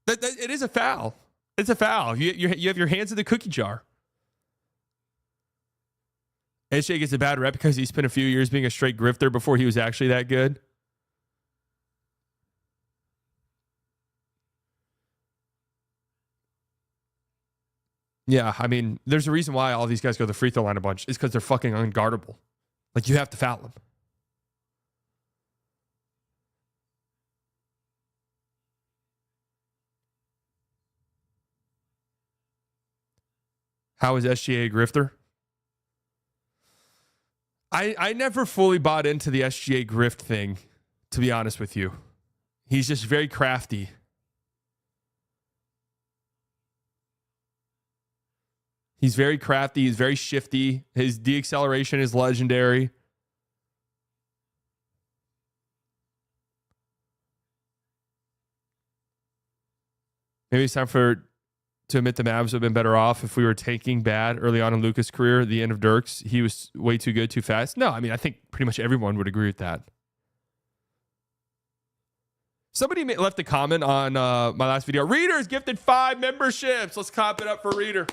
it is a foul. It's a foul. You have your hands in the cookie jar. SJ gets a bad rep because he spent a few years being a straight grifter before he was actually that good. Yeah, I mean, there's a reason why all these guys go to the free throw line a bunch. It's because they're fucking unguardable. Like, you have to foul them. How is SGA a grifter? I never fully bought into the SGA grift thing, to be honest with you. He's just very crafty. He's very crafty. He's very shifty. His deacceleration is legendary. Maybe it's time to admit the Mavs would have been better off if we were tanking bad early on in Luka's career. The end of Dirk's, he was way too good, too fast. No, I mean, I think pretty much everyone would agree with that. Somebody left a comment on my last video. Reader's gifted 5 memberships. Let's cop it up for Reader.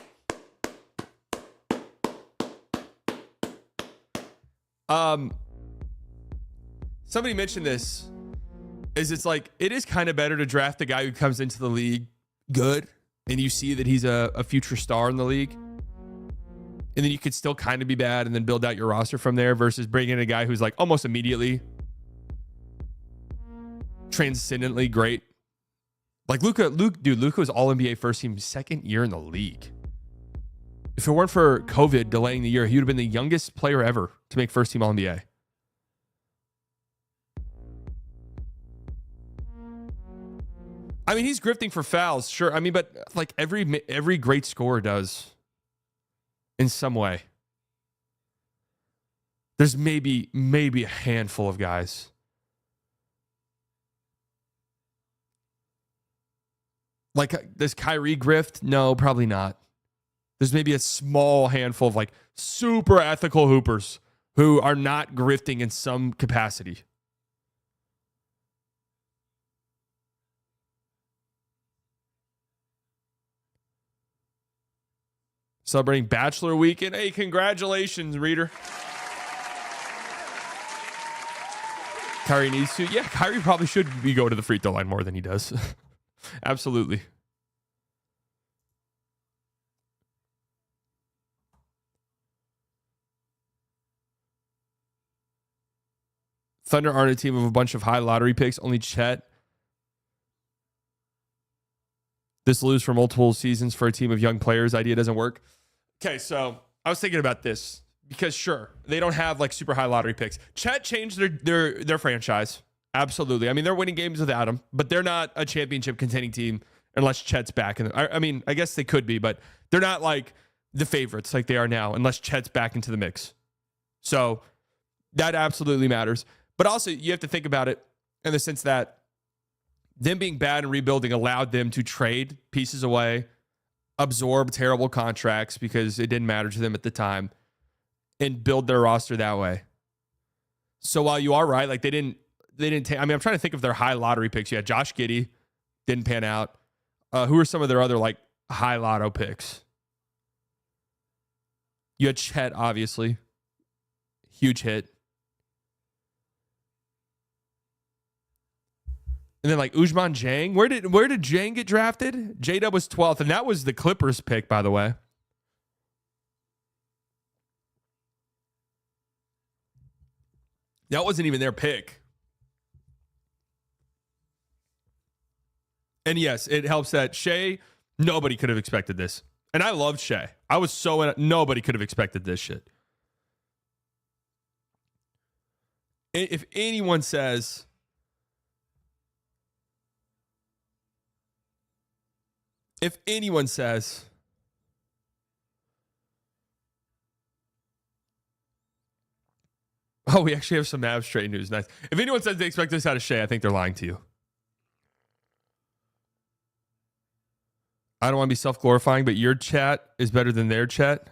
Somebody mentioned this. It's like, it is kind of better to draft a guy who comes into the league good and you see that he's a future star in the league. And then you could still kind of be bad and then build out your roster from there versus bringing in a guy who's like almost immediately transcendently great. Like Luka was all NBA first team, second year in the league. If it weren't for COVID delaying the year, he would have been the youngest player ever to make first team All NBA. I mean, he's grifting for fouls, sure. I mean, but like every great scorer does in some way. There's maybe a handful of guys. Like, does Kyrie grift? No, probably not. There's maybe a small handful of like super ethical hoopers who are not grifting in some capacity. Celebrating Bachelor Weekend. Hey, congratulations, Reader. Kyrie needs to. Yeah, Kyrie probably should be going to the free throw line more than he does. Absolutely. Thunder aren't a team of a bunch of high lottery picks. Only Chet. This lose for multiple seasons for a team of young players idea doesn't work. Okay, so I was thinking about this because sure, they don't have like super high lottery picks. Chet changed their franchise. Absolutely. I mean, they're winning games without him, but they're not a championship contending team unless Chet's back. I mean, I guess they could be, but they're not like the favorites like they are now unless Chet's back into the mix. So that absolutely matters. But also, you have to think about it in the sense that them being bad and rebuilding allowed them to trade pieces away, absorb terrible contracts because it didn't matter to them at the time, and build their roster that way. So while you are right, like they didn't take, I mean, I'm trying to think of their high lottery picks. Yeah, Josh Giddey didn't pan out. Who are some of their other like high lotto picks? You had Chet, obviously. Huge hit. And then like Ujman Jang. Where did Jang get drafted? J-Dub was 12th, and that was the Clippers pick, by the way. That wasn't even their pick. And yes, it helps that Shai, nobody could have expected this. And I loved Shai. I was nobody could have expected this shit. If anyone says If anyone says, oh, we actually have some Mavs trade news. Nice. If anyone says they expect this out of Shai, I think they're lying to you. I don't want to be self-glorifying, but your chat is better than their chat.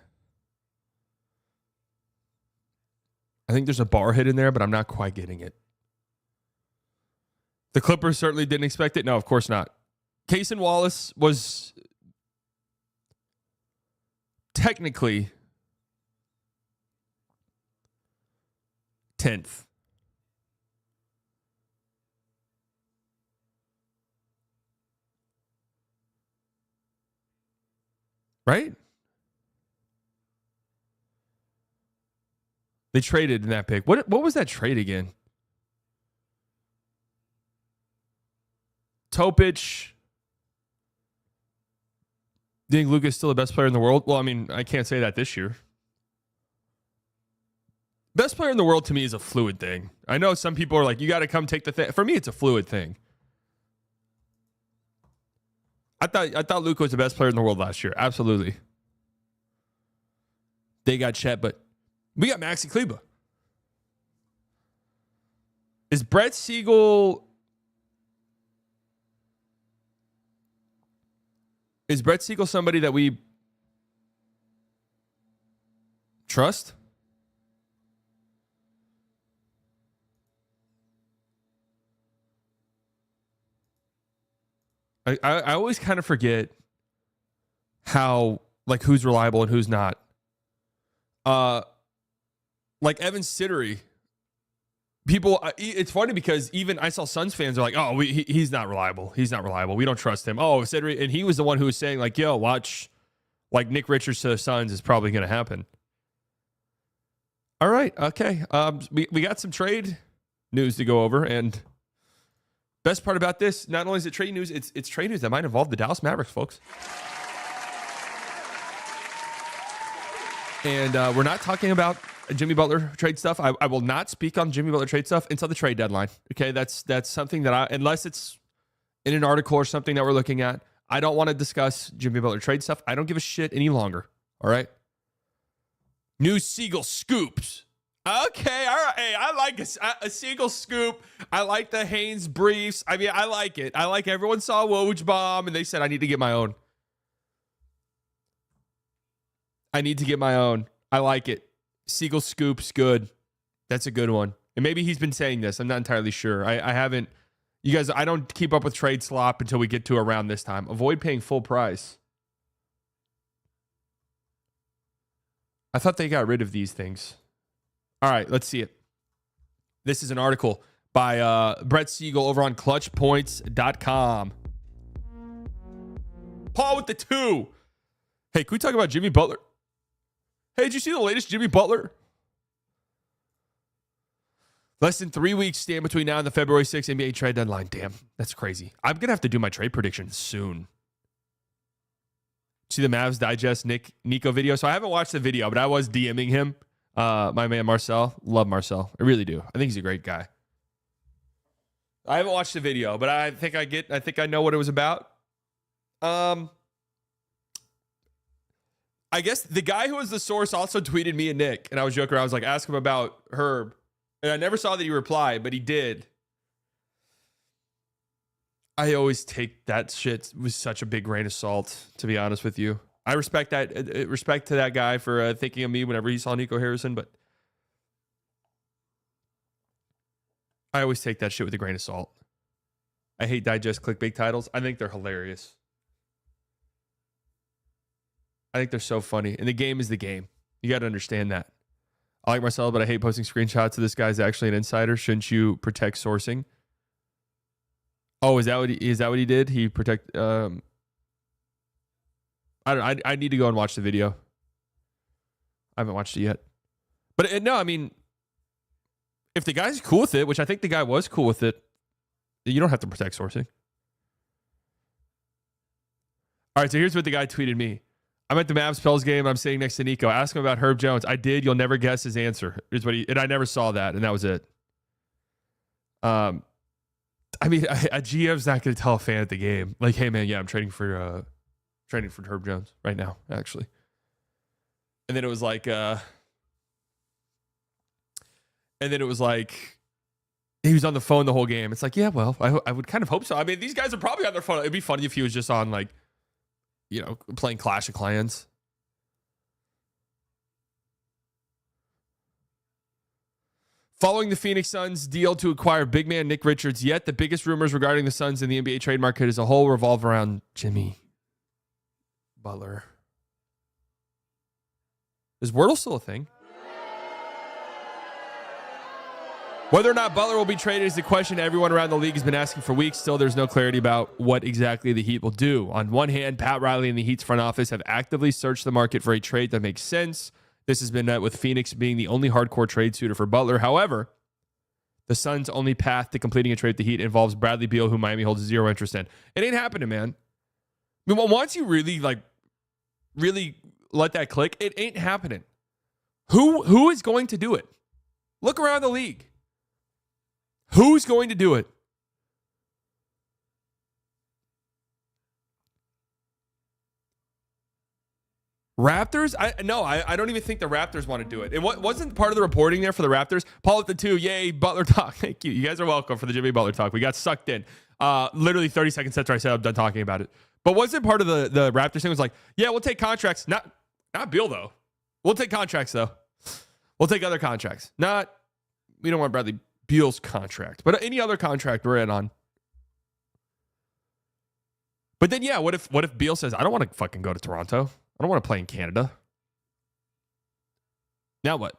I think there's a bar hit in there, but I'm not quite getting it. The Clippers certainly didn't expect it. No, of course not. Cason Wallace was technically 10th. Right? They traded in that pick. What was that trade again? Topic. Do you think Luka's still the best player in the world? Well, I mean, I can't say that this year. Best player in the world to me is a fluid thing. I know some people are like, you got to come take the thing. For me, it's a fluid thing. I thought Luka was the best player in the world last year. Absolutely. They got Chet, but we got Maxi Kleba. Is Brett Siegel... Is Brett Siegel somebody that we trust? I always kind of forget how, like, who's reliable and who's not. Like Evan Siddery. People, it's funny because even I saw Suns fans are like, oh, he's not reliable. He's not reliable. We don't trust him. Oh, Siddery. And he was the one who was saying, like, yo, watch, like, Nick Richards to the Suns is probably going to happen. All right. Okay. We got some trade news to go over. And best part about this, not only is it trade news, it's trade news that might involve the Dallas Mavericks, folks. And we're not talking about Jimmy Butler trade stuff. I will not speak on Jimmy Butler trade stuff until the trade deadline. Okay, that's something that unless it's in an article or something that we're looking at, I don't want to discuss Jimmy Butler trade stuff. I don't give a shit any longer. All right. New Siegel scoops. Okay, all right. Hey, I like a Siegel scoop. I like the Haynes briefs. I mean, I like it. I like everyone saw Woj bomb and they said I need to get my own. I need to get my own. I like it. Siegel scoops, good. That's a good one. And maybe he's been saying this. I'm not entirely sure. I haven't. You guys, I don't keep up with trade slop until we get to around this time. Avoid paying full price. I thought they got rid of these things. All right, let's see it. This is an article by Brett Siegel over on clutchpoints.com. Paul with the 2. Hey, can we talk about Jimmy Butler? Hey, did you see the latest Jimmy Butler? Less than 3 weeks stand between now and the February 6th NBA trade deadline. Damn, that's crazy. I'm going to have to do my trade prediction soon. See the Mavs Digest Nico video? So I haven't watched the video, but I was DMing him. My man Marcel. Love Marcel. I really do. I think he's a great guy. I haven't watched the video, but I think I know what it was about. I guess the guy who was the source also tweeted me and Nick, and I was joking around. I was like, ask him about Herb. And I never saw that he replied, but he did. I always take that shit with such a big grain of salt, to be honest with you. I respect that. Respect to that guy for thinking of me whenever he saw Nico Harrison, but I always take that shit with a grain of salt. I hate digest clickbait titles. I think they're hilarious. I think they're so funny. And the game is the game. You got to understand that. I like Marcelo, but I hate posting screenshots of this guy's actually an insider. Shouldn't you protect sourcing? Oh, is that what he did? He protect. I need to go and watch the video. I haven't watched it yet. But no, I mean, if the guy's cool with it, which I think the guy was cool with it, you don't have to protect sourcing. All right, so here's what the guy tweeted me. I'm at the Mavs Pels game. I'm sitting next to Nico. Ask him about Herb Jones. I did. You'll never guess his answer. Here's what and I never saw that, and that was it. I mean, a GM's not going to tell a fan at the game, like, hey, man, yeah, I'm trading for Training for Herb Jones right now, actually. And then it was like, he was on the phone the whole game. It's like, yeah, well, I would kind of hope so. I mean, these guys are probably on their phone. It'd be funny if he was just on, like, you know, playing Clash of Clans. Following the Phoenix Suns' deal to acquire big man Nick Richards, yet the biggest rumors regarding the Suns in the NBA trade market as a whole revolve around Jimmy Butler. Is Wordle still a thing? Whether or not Butler will be traded is the question everyone around the league has been asking for weeks. Still, there's no clarity about what exactly the Heat will do. On one hand, Pat Riley and the Heat's front office have actively searched the market for a trade that makes sense. This has been met with Phoenix being the only hardcore trade suitor for Butler. However, the Suns' only path to completing a trade with the Heat involves Bradley Beal, who Miami holds zero interest in. It ain't happening, man. I mean, once you really let that click, it ain't happening. Who is going to do it? Look around the league. Who's going to do it? Raptors? I don't even think the Raptors want to do it. It wasn't part of the reporting there for the Raptors. Paul at the 2, yay, Butler talk. Thank you. You guys are welcome for the Jimmy Butler talk. We got sucked in. Literally 30 seconds after I said I'm done talking about it. But wasn't part of the Raptors thing was like, yeah, we'll take contracts. Not Beal, though. We'll take contracts, though. We'll take other contracts. We don't want Bradley Beal's contract, but any other contract we're in on. But then, yeah, what if Beal says, I don't want to fucking go to Toronto. I don't want to play in Canada. Now what?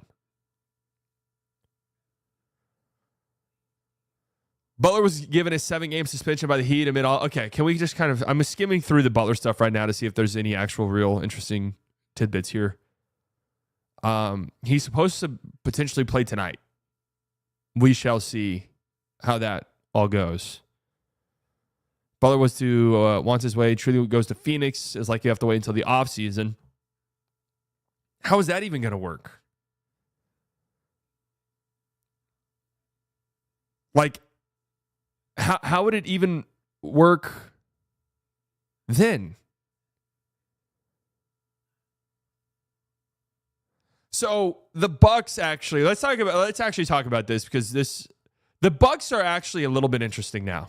Butler was given a 7-game suspension by the Heat amid all. Okay, can we just I'm skimming through the Butler stuff right now to see if there's any actual real interesting tidbits here. He's supposed to potentially play tonight. We shall see how that all goes. Butler was to wants his way. Truly goes to Phoenix. It's like you have to wait until the offseason. How is that even going to work? Like, how would it even work then? So the Bucks actually, let's actually talk about this because the Bucks are actually a little bit interesting now.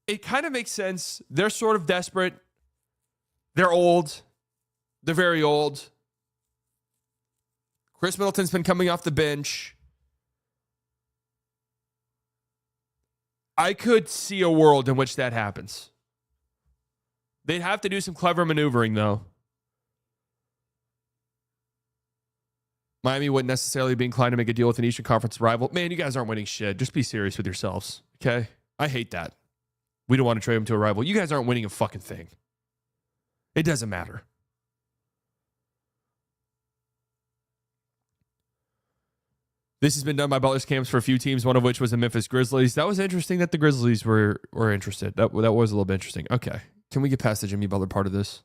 It kind of makes sense. They're sort of desperate. They're old. They're very old. Chris Middleton's been coming off the bench. I could see a world in which that happens. They'd have to do some clever maneuvering, though. Miami wouldn't necessarily be inclined to make a deal with an Eastern Conference rival. Man, you guys aren't winning shit. Just be serious with yourselves, okay? I hate that. We don't want to trade him to a rival. You guys aren't winning a fucking thing. It doesn't matter. This has been done by Butler's camps for a few teams, one of which was the Memphis Grizzlies. That was interesting that the Grizzlies were interested. That was a little bit interesting. Okay. Can we get past the Jimmy Butler part of this?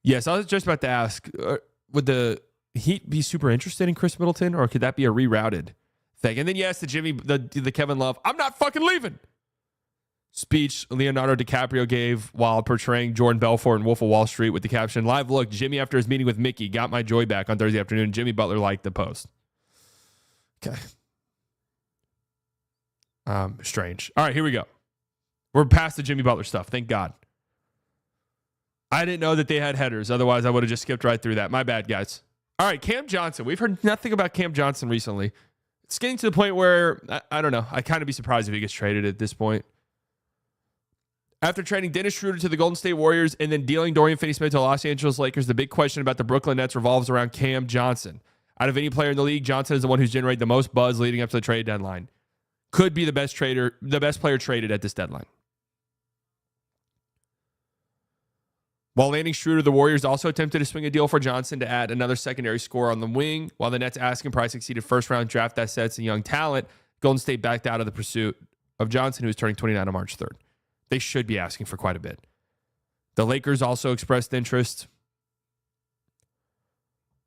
Yes, I was just about to ask, would the Heat be super interested in Chris Middleton, or could that be a rerouted thing? And then yes, the Kevin Love, I'm not fucking leaving speech Leonardo DiCaprio gave while portraying Jordan Belfort in Wolf of Wall Street with the caption, "Live look, Jimmy after his meeting with Mickey got my joy back on Thursday afternoon." Jimmy Butler liked the post. Okay. Strange. All right, here we go. We're past the Jimmy Butler stuff. Thank God. I didn't know that they had headers. Otherwise, I would have just skipped right through that. My bad, guys. All right, Cam Johnson. We've heard nothing about Cam Johnson recently. It's getting to the point where, I don't know. I'd kind of be surprised if he gets traded at this point. After trading Dennis Schroeder to the Golden State Warriors and then dealing Dorian Finney-Smith to the Los Angeles Lakers, the big question about the Brooklyn Nets revolves around Cam Johnson. Out of any player in the league, Johnson is the one who's generated the most buzz leading up to the trade deadline. Could be the best player traded at this deadline. While landing Schroeder, the Warriors also attempted to swing a deal for Johnson to add another secondary scorer on the wing. While the Nets' asking price exceeded first-round draft assets and young talent, Golden State backed out of the pursuit of Johnson, who is turning 29 on March 3rd. They should be asking for quite a bit. The Lakers also expressed interest.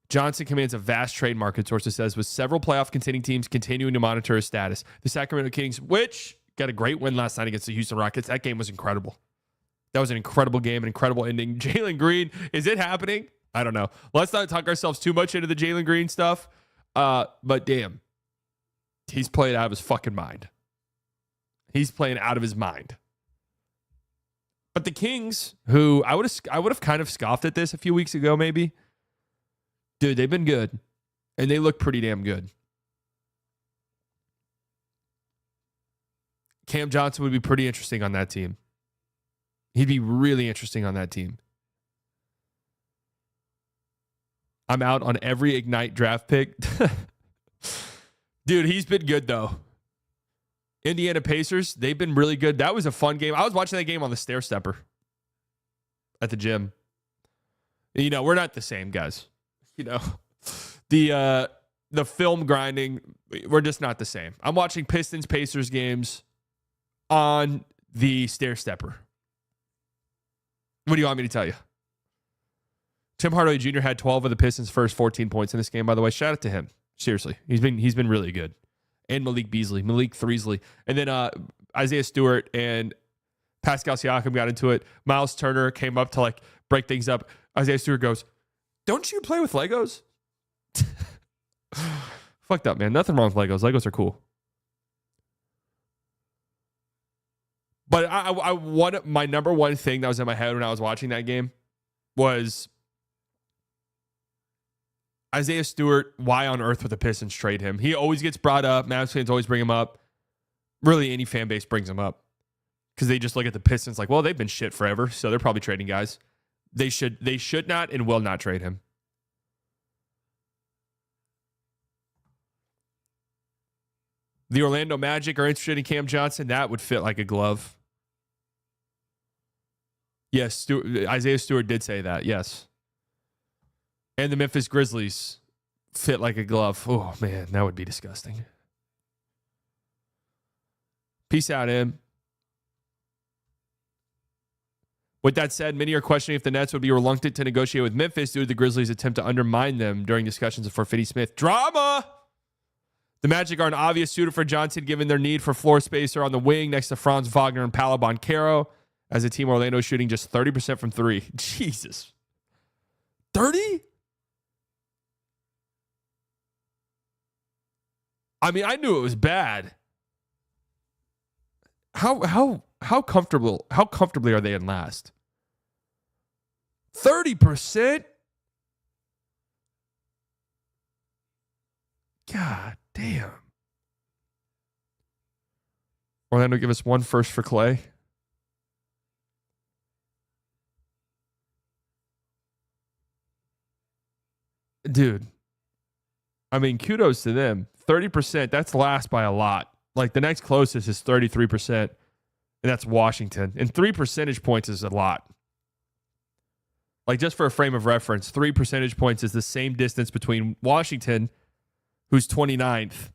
Johnson commands a vast trade market, sources says, with several playoff contending teams continuing to monitor his status. The Sacramento Kings, which Got a great win last night against the Houston Rockets. That game was incredible. That was an incredible game, an incredible ending. Jalen Green, is it happening? I don't know. Let's not talk ourselves too much into the Jalen Green stuff. But damn, he's playing out of his fucking mind. He's playing out of his mind. But the Kings, who I would have kind of scoffed at this a few weeks ago, maybe. Dude, they've been good. And they look pretty damn good. Cam Johnson would be pretty interesting on that team. He'd be really interesting on that team. I'm out on every Ignite draft pick. Dude, he's been good, though. Indiana Pacers, they've been really good. That was a fun game. I was watching that game on the stair stepper at the gym. You know, we're not the same, guys. You know, the film grinding, we're just not the same. I'm watching Pistons Pacers games on the stair stepper. What do you want me to tell you? Tim Hardaway Jr. had 12 of the Pistons' first 14 points in this game, by the way. Shout out to him. Seriously. He's been really good. And Malik Threasley. And then Isaiah Stewart and Pascal Siakam got into it. Miles Turner came up to like break things up. Isaiah Stewart goes, "Don't you play with Legos?" Fucked up, man. Nothing wrong with Legos. Legos are cool. But my number one thing that was in my head when I was watching that game was Isaiah Stewart. Why on earth would the Pistons trade him? He always gets brought up. Mavs fans always bring him up. Really, any fan base brings him up because they just look at the Pistons like, well, they've been shit forever, so they're probably trading guys. They should not and will not trade him. The Orlando Magic are interested in Cam Johnson. That would fit like a glove. Yes, Isaiah Stewart did say that, yes. And the Memphis Grizzlies fit like a glove. Oh, man, that would be disgusting. Peace out, Em. With that said, many are questioning if the Nets would be reluctant to negotiate with Memphis due to the Grizzlies' attempt to undermine them during discussions for Finney Smith. Drama! The Magic are an obvious suitor for Johnson given their need for floor spacer on the wing next to Franz Wagner and Paolo Banchero. As a team, Orlando is shooting just 30% from three. Jesus. 30? I mean, I knew it was bad. How comfortably are they in last? 30%? God damn. Orlando, give us one first for Clay. Dude, I mean, kudos to them. 30%, that's last by a lot. Like, the next closest is 33%, and that's Washington. And 3 percentage points is a lot. Like, just for a frame of reference, 3 percentage points is the same distance between Washington, who's 29th,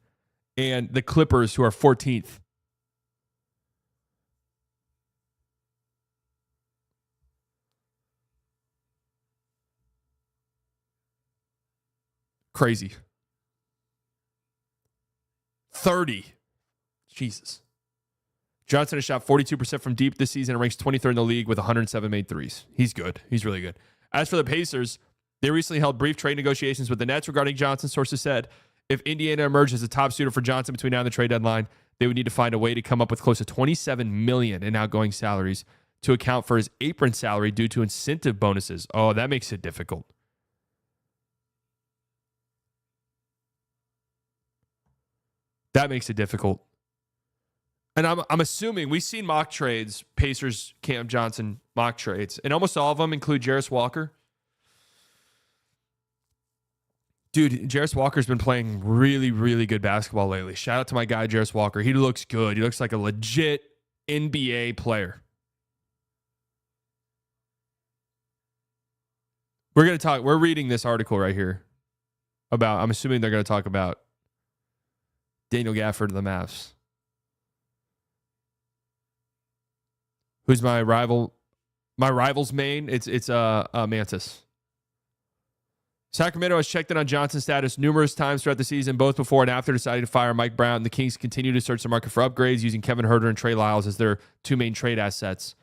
and the Clippers, who are 14th. Crazy. 30. Jesus. Johnson has shot 42% from deep this season and ranks 23rd in the league with 107 made threes. He's good. He's really good. As for the Pacers, they recently held brief trade negotiations with the Nets regarding Johnson. Sources said if Indiana emerged as a top suitor for Johnson between now and the trade deadline, they would need to find a way to come up with close to $27 million in outgoing salaries to account for his apron salary due to incentive bonuses. Oh, that makes it difficult. That makes it difficult. And I'm assuming we've seen mock trades, Pacers, Cam Johnson mock trades, and almost all of them include Jarris Walker. Dude, Jarris Walker's been playing really, really good basketball lately. Shout out to my guy, Jarris Walker. He looks good. He looks like a legit NBA player. We're reading this article right here about, I'm assuming they're going to talk about Daniel Gafford of the Mavs. Who's my rival? My rival's main? It's Mantis. Sacramento has checked in on Johnson's status numerous times throughout the season, both before and after deciding to fire Mike Brown. The Kings continue to search the market for upgrades using Kevin Huerter and Trey Lyles as their two main trade assets.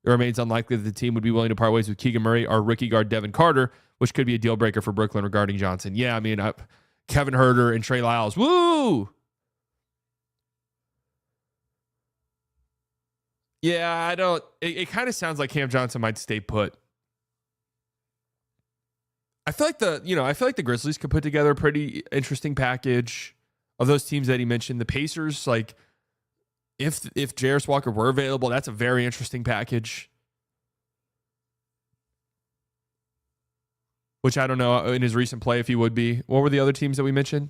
It remains unlikely that the team would be willing to part ways with Keegan Murray or rookie guard Devin Carter, which could be a deal breaker for Brooklyn regarding Johnson. Yeah, I mean, Kevin Huerter and Trey Lyles. Woo! Yeah, I don't. It kind of sounds like Cam Johnson might stay put. I feel like the Grizzlies could put together a pretty interesting package of those teams that he mentioned. The Pacers, like, if Jarace Walker were available, that's a very interesting package. Which I don't know in his recent play if he would be. What were the other teams that we mentioned?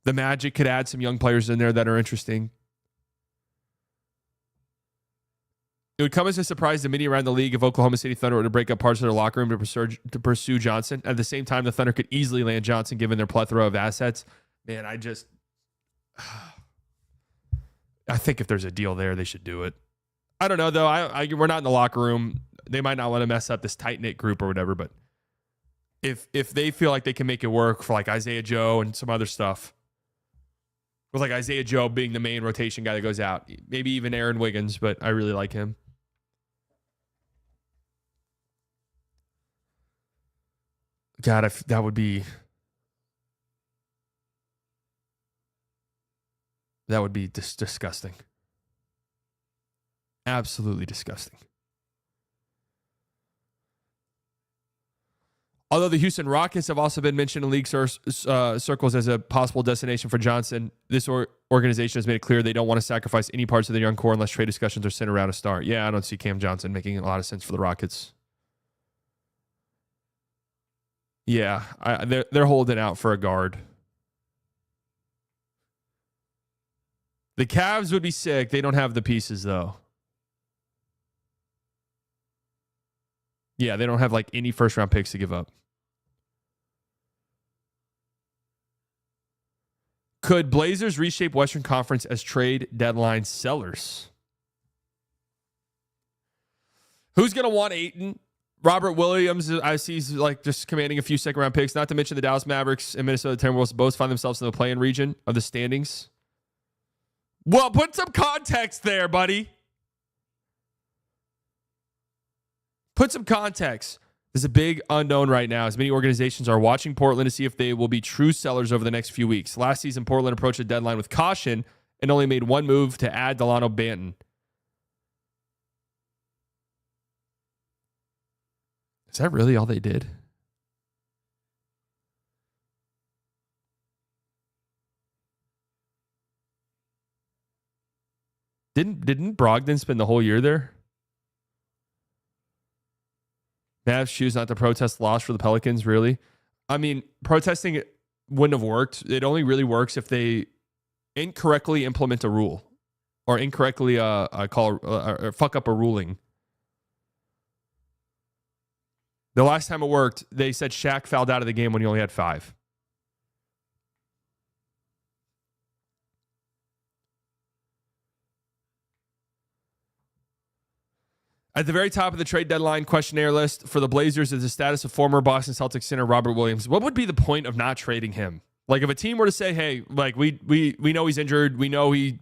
The Magic could add some young players in there that are interesting. It would come as a surprise to many around the league if Oklahoma City Thunder were to break up parts of their locker room to pursue Johnson. At the same time, the Thunder could easily land Johnson given their plethora of assets. Man, I think if there's a deal there, they should do it. I don't know, though. We're not in the locker room. They might not want to mess up this tight-knit group or whatever, but if they feel like they can make it work for like Isaiah Joe and some other stuff, with like Isaiah Joe being the main rotation guy that goes out, maybe even Aaron Wiggins, but I really like him. God, that would be disgusting. Absolutely disgusting. Although the Houston Rockets have also been mentioned in league circles as a possible destination for Johnson, this organization has made it clear they don't want to sacrifice any parts of their young core unless trade discussions are centered around a star. Yeah, I don't see Cam Johnson making a lot of sense for the Rockets. Yeah, they're holding out for a guard. The Cavs would be sick. They don't have the pieces, though. Yeah, they don't have like any first-round picks to give up. Could Blazers reshape Western Conference as trade deadline sellers? Who's going to want Ayton? Robert Williams, I see, he's like just commanding a few second-round picks, not to mention the Dallas Mavericks and Minnesota Timberwolves both find themselves in the play-in region of the standings. Well, put some context there, buddy. Put some context. There's a big unknown right now as many organizations are watching Portland to see if they will be true sellers over the next few weeks. Last season, Portland approached the deadline with caution and only made one move to add Delano Banton. Is that really all they did? Didn't Brogdon spend the whole year there? Mavs choose not to protest the loss for the Pelicans, really? I mean, protesting wouldn't have worked. It only really works if they incorrectly implement a rule or incorrectly or fuck up a ruling. The last time it worked, they said Shaq fouled out of the game when he only had 5. At the very top of the trade deadline questionnaire list for the Blazers is the status of former Boston Celtics center Robert Williams. What would be the point of not trading him? Like if a team were to say, hey, like we know he's injured, we know he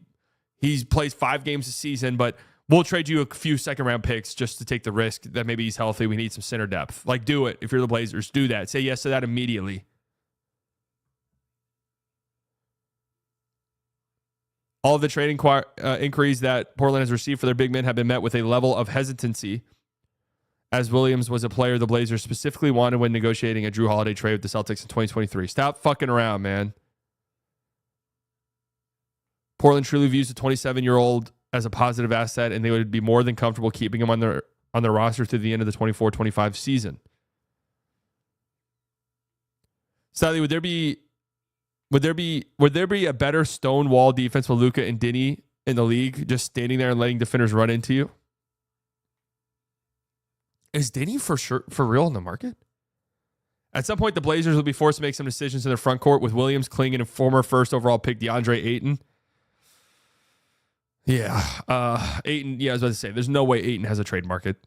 plays 5 games a season, but we'll trade you a few second-round picks just to take the risk that maybe he's healthy. We need some center depth. Like, do it. If you're the Blazers, do that. Say yes to that immediately. All of the trade inquiries that Portland has received for their big men have been met with a level of hesitancy, as Williams was a player the Blazers specifically wanted when negotiating a Drew Holiday trade with the Celtics in 2023. Stop fucking around, man. Portland truly views the 27-year-old as a positive asset, and they would be more than comfortable keeping him on their roster through the end of the 24-25 season. Sally, would there be a better stonewall defense with Luka and Dinny in the league, just standing there and letting defenders run into you? Is Dinny for real in the market? At some point, the Blazers will be forced to make some decisions in their front court with Williams, Klingon, and former first overall pick DeAndre Ayton. Yeah, Ayton. Yeah, I was about to say, there's no way Ayton has a trade market.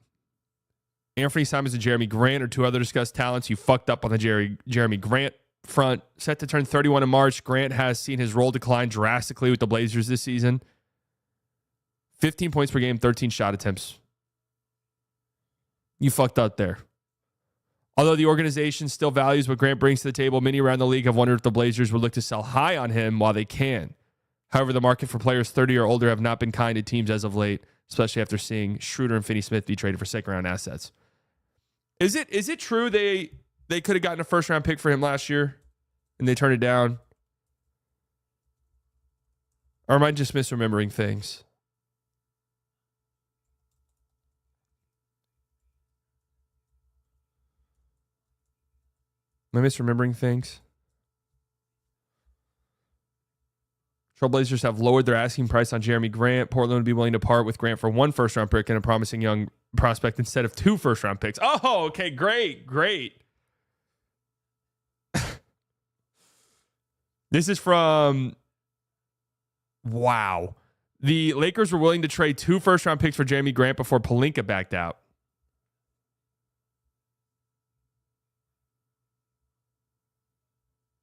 Anthony Simons and Jeremy Grant are two other discussed talents. You fucked up on the Jeremy Grant front. Set to turn 31 in March. Grant has seen his role decline drastically with the Blazers this season. 15 points per game, 13 shot attempts. You fucked up there. Although the organization still values what Grant brings to the table, many around the league have wondered if the Blazers would look to sell high on him while they can. However, the market for players 30 or older have not been kind to teams as of late, especially after seeing Schroeder and Finney-Smith be traded for second-round assets. Is it true they could have gotten a first-round pick for him last year and they turned it down? Or am I just misremembering things? Am I misremembering things? Trailblazers have lowered their asking price on Jeremy Grant. Portland would be willing to part with Grant for one first-round pick and a promising young prospect instead of 2 first-round picks. Oh, okay, great. This is from... Wow. The Lakers were willing to trade 2 first-round picks for Jeremy Grant before Pelinka backed out.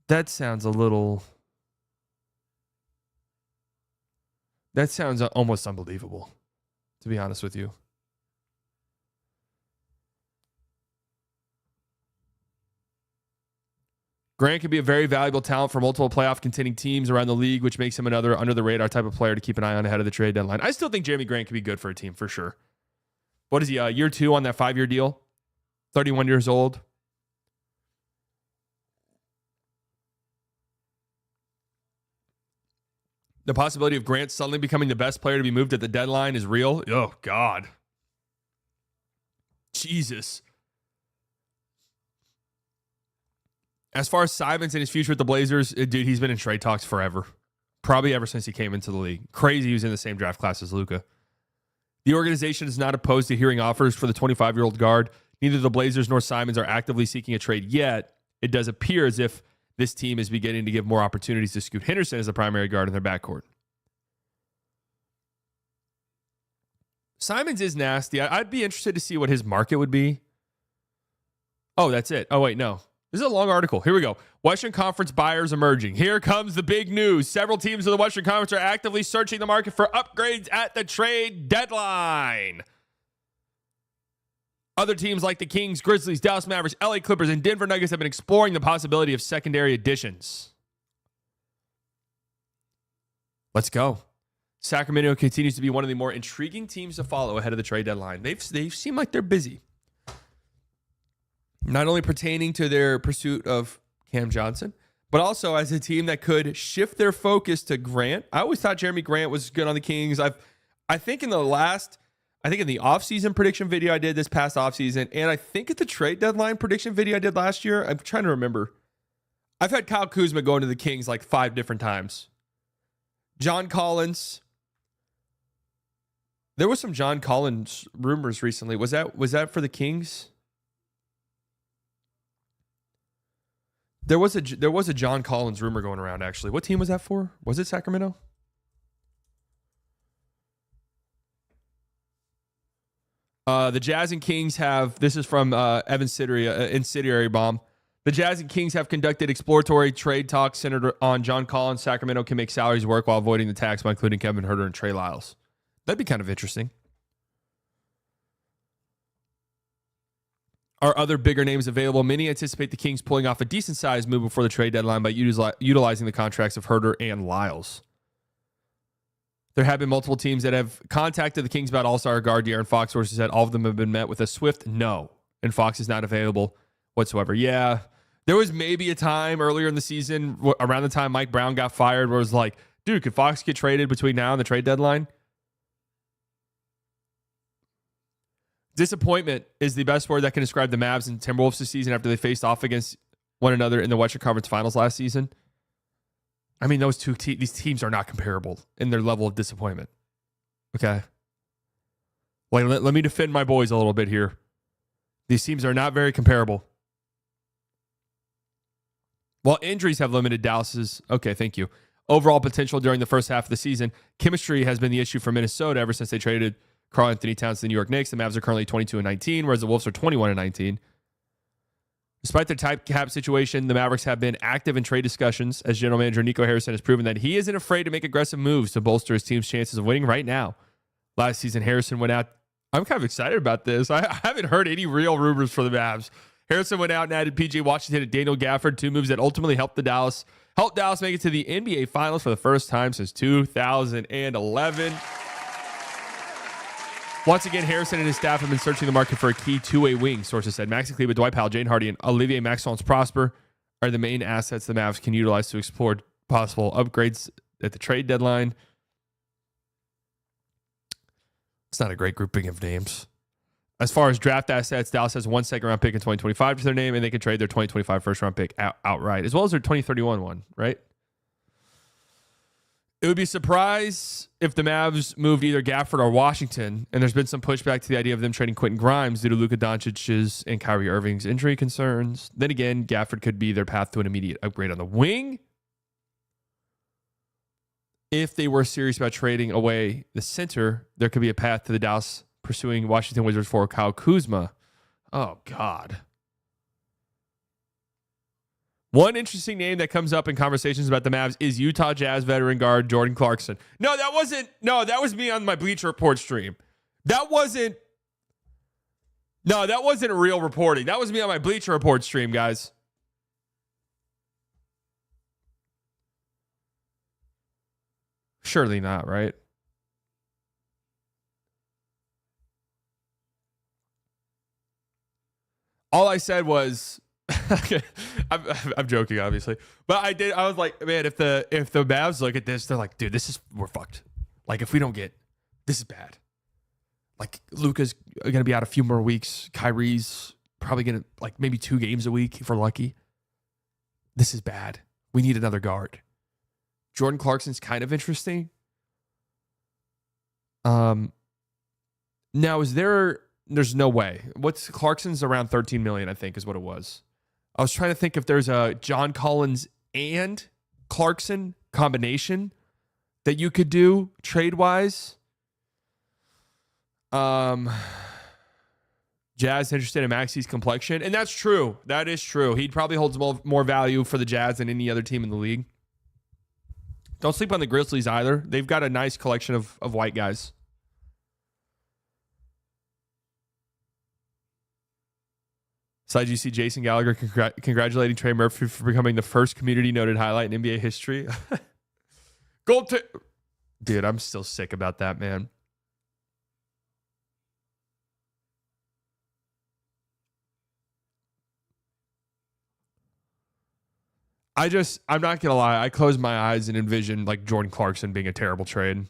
That sounds a little... That sounds almost unbelievable, to be honest with you. Grant could be a very valuable talent for multiple playoff contending teams around the league, which makes him another under-the-radar type of player to keep an eye on ahead of the trade deadline. I still think Jeremy Grant could be good for a team, for sure. What is he, year 2 on that 5-year deal? 31 years old. The possibility of Grant suddenly becoming the best player to be moved at the deadline is real. Oh, God. Jesus. As far as Simons and his future with the Blazers, dude, he's been in trade talks forever. Probably ever since he came into the league. Crazy he was in the same draft class as Luka. The organization is not opposed to hearing offers for the 25-year-old guard. Neither the Blazers nor Simons are actively seeking a trade yet. It does appear as if this team is beginning to give more opportunities to Scoot Henderson as the primary guard in their backcourt. Simons is nasty. I'd be interested to see what his market would be. Oh, that's it. Oh, wait, no. This is a long article. Here we go. Western Conference buyers emerging. Here comes the big news. Several teams of the Western Conference are actively searching the market for upgrades at the trade deadline. Other teams like the Kings, Grizzlies, Dallas Mavericks, LA Clippers, and Denver Nuggets have been exploring the possibility of secondary additions. Let's go. Sacramento continues to be one of the more intriguing teams to follow ahead of the trade deadline. They seem like they're busy. Not only pertaining to their pursuit of Cam Johnson, but also as a team that could shift their focus to Grant. I always thought Jeremy Grant was good on the Kings. I think in the offseason prediction video I did this past offseason, and I think at the trade deadline prediction video I did last year, I'm trying to remember. I've had Kyle Kuzma going to the Kings like 5 different times. John Collins. There was some John Collins rumors recently. Was that for the Kings? There was a John Collins rumor going around, actually. What team was that for? Was it Sacramento? The Jazz and Kings have, this is from Evan Siddery, Incendiary Bomb. The Jazz and Kings have conducted exploratory trade talks centered on John Collins. Sacramento can make salaries work while avoiding the tax by including Kevin Huerter and Trey Lyles. That'd be kind of interesting. Are other bigger names available? Many anticipate the Kings pulling off a decent-sized move before the trade deadline by utilizing the contracts of Huerter and Lyles. There have been multiple teams that have contacted the Kings about all-star guard De'Aaron Fox. Sources said all of them have been met with a swift no, and Fox is not available whatsoever. Yeah, there was maybe a time earlier in the season, around the time Mike Brown got fired, where it was like, dude, could Fox get traded between now and the trade deadline? Disappointment is the best word that can describe the Mavs and Timberwolves this season after they faced off against one another in the Western Conference Finals last season. I mean, these teams are not comparable in their level of disappointment. Okay? Like, let me defend my boys a little bit here. These teams are not very comparable. While injuries have limited Dallas's, okay, thank you, overall potential during the first half of the season, chemistry has been the issue for Minnesota ever since they traded Karl Anthony Towns to the New York Knicks. The Mavs are currently 22-19, whereas the Wolves are 21-19. Despite their tight cap situation, the Mavericks have been active in trade discussions, as general manager Nico Harrison has proven that he isn't afraid to make aggressive moves to bolster his team's chances of winning right now. Last season, Harrison went out. I'm kind of excited about this. I haven't heard any real rumors for the Mavs. Harrison went out and added PJ Washington and Daniel Gafford, two moves that ultimately helped Dallas make it to the NBA Finals for the first time since 2011. Once again, Harrison and his staff have been searching the market for a key two-way wing, sources said. Maxi Kleber, Dwight Powell, Jane Hardy, and Olivier Maxence Prosper are the main assets the Mavs can utilize to explore possible upgrades at the trade deadline. It's not a great grouping of names. As far as draft assets, Dallas has 1 second-round pick in 2025 to their name, and they can trade their 2025 first-round pick outright, as well as their 2031 one, right? It would be a surprise if the Mavs moved either Gafford or Washington, and there's been some pushback to the idea of them trading Quentin Grimes due to Luka Doncic's and Kyrie Irving's injury concerns. Then again, Gafford could be their path to an immediate upgrade on the wing. If they were serious about trading away the center, there could be a path to the Dallas pursuing Washington Wizards for Kyle Kuzma. Oh, God. One interesting name that comes up in conversations about the Mavs is Utah Jazz veteran guard Jordan Clarkson. That was me on my Bleacher Report stream. That wasn't real reporting. That was me on my Bleacher Report stream, guys. Surely not, right? All I said was, I'm joking, obviously, but I was like, man, if the Mavs look at this, they're like, dude, we're fucked. Like, if we don't get, this is bad. Like, Luka's gonna be out a few more weeks. Kyrie's probably gonna, like, maybe 2 games a week if we're lucky. This is bad. We need another guard. Jordan Clarkson's kind of interesting. Now, there's no way. What's Clarkson's around 13 million, I think, is what it was. I was trying to think if there's a John Collins and Clarkson combination that you could do trade-wise. Jazz interested in Maxi's complexion, and that's true. That is true. He probably holds more value for the Jazz than any other team in the league. Don't sleep on the Grizzlies either. They've got a nice collection of white guys. So did you see Jason Gallagher congratulating Trey Murphy for becoming the first community-noted highlight in NBA history? Dude, I'm still sick about that, man. I'm not going to lie. I closed my eyes and envisioned like Jordan Clarkson being a terrible trade.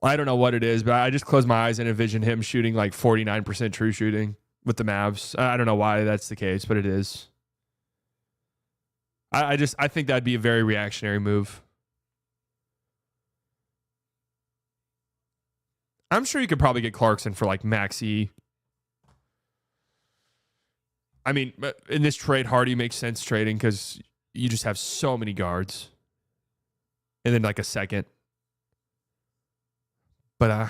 I don't know what it is, but I just closed my eyes and envisioned him shooting like 49% true shooting with the Mavs. I don't know why that's the case, but it is. I think that'd be a very reactionary move. I'm sure you could probably get Clarkson for like Maxi. I mean, in this trade, Hardy makes sense trading because you just have so many guards. And then like a second. But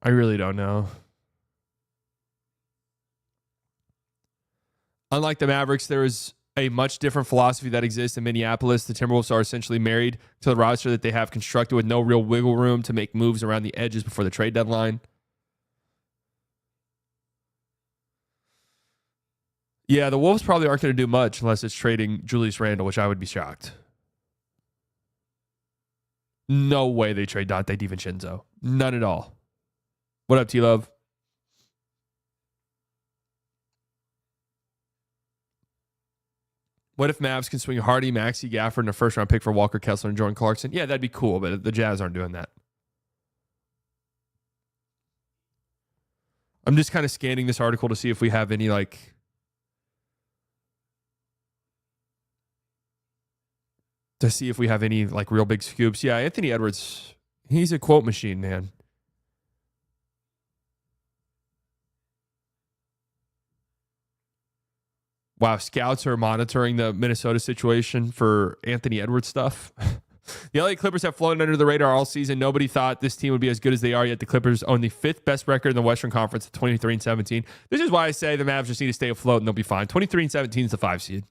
I really don't know. Unlike the Mavericks, there is a much different philosophy that exists in Minneapolis. The Timberwolves are essentially married to the roster that they have constructed with no real wiggle room to make moves around the edges before the trade deadline. Yeah, the Wolves probably aren't going to do much unless it's trading Julius Randle, which I would be shocked. No way they trade Dante DiVincenzo. None at all. What up, T-Love? What if Mavs can swing Hardy, Maxi, Gafford, and a first-round pick for Walker Kessler and Jordan Clarkson? Yeah, that'd be cool, but the Jazz aren't doing that. I'm just kind of scanning this article to see if we have any, like... to see if we have any, like, real big scoops. Yeah, Anthony Edwards, he's a quote machine, man. Wow, scouts are monitoring the Minnesota situation for Anthony Edwards stuff. The LA Clippers have flown under the radar all season. Nobody thought this team would be as good as they are, yet the Clippers own the 5th best record in the Western Conference at 23-17. This is why I say the Mavs just need to stay afloat and they'll be fine. 23-17 is the 5 seed.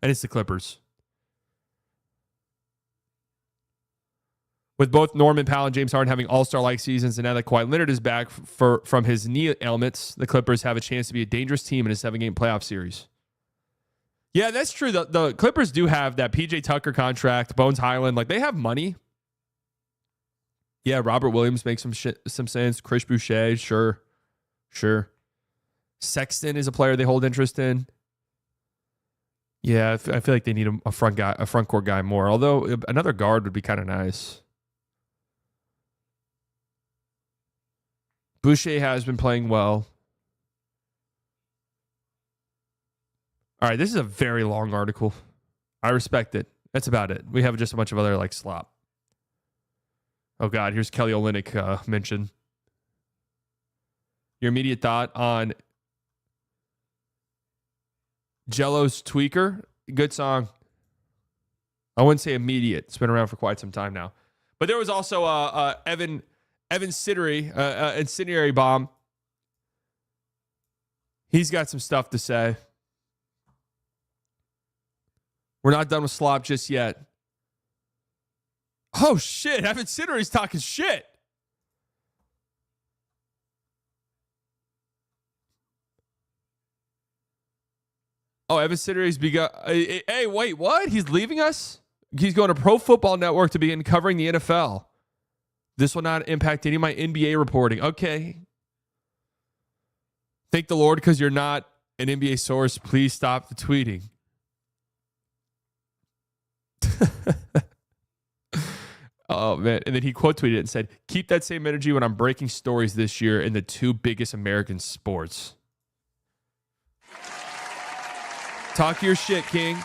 And it's the Clippers. With both Norman Powell and James Harden having all-star-like seasons, and now that Kawhi Leonard is back from his knee ailments, the Clippers have a chance to be a dangerous team in a 7-game playoff series. Yeah, that's true. The Clippers do have that PJ Tucker contract, Bones Highland. Like, they have money. Yeah, Robert Williams makes some sense. Chris Boucher, sure. Sexton is a player they hold interest in. Yeah, I feel like they need a front court guy more. Although another guard would be kind of nice. Boucher has been playing well. All right, this is a very long article. I respect it. That's about it. We have just a bunch of other like slop. Oh God, here's Kelly Olynyk mention. Your immediate thought on Jello's Tweaker? Good song. I wouldn't say immediate. It's been around for quite some time now. But there was also Evan Siddery, incendiary bomb. He's got some stuff to say. We're not done with slop just yet. Oh, shit. Evan Siddery's talking shit. Oh, Evan Siddery's begun. Hey, wait, what? He's leaving us? He's going to Pro Football Network to begin covering the NFL. This will not impact any of my NBA reporting. Okay. Thank the Lord, because you're not an NBA source. Please stop the tweeting. Oh, man. And then he quote tweeted it and said, keep that same energy when I'm breaking stories this year in the 2 biggest American sports. Talk your shit, King.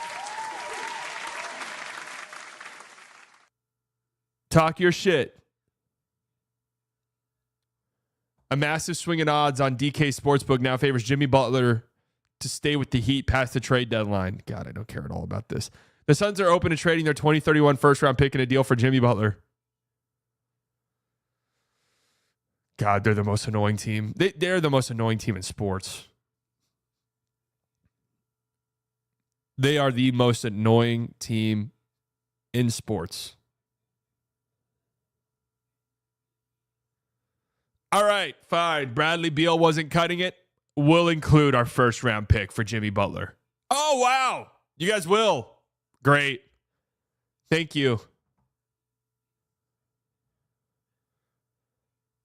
Talk your shit. A massive swing in odds on DK Sportsbook now favors Jimmy Butler to stay with the Heat past the trade deadline. God, I don't care at all about this. The Suns are open to trading their 2031 first-round pick in a deal for Jimmy Butler. God, they're the most annoying team. They're the most annoying team in sports. They are the most annoying team in sports. All right, fine. Bradley Beal wasn't cutting it. We'll include our first-round pick for Jimmy Butler. Oh, wow. You guys will. Great. Thank you.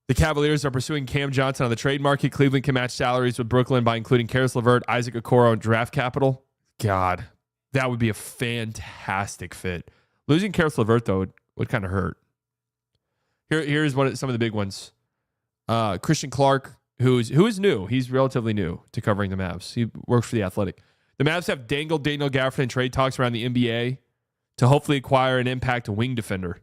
The Cavaliers are pursuing Cam Johnson on the trade market. Cleveland can match salaries with Brooklyn by including Karis LeVert, Isaac Okoro, and draft capital. God, that would be a fantastic fit. Losing Karis LeVert, though, would kind of hurt. Here's some of the big ones. Christian Clark, who is new. He's relatively new to covering the Mavs. He works for The Athletic. The Mavs have dangled Daniel Gafford in trade talks around the NBA to hopefully acquire an impact wing defender.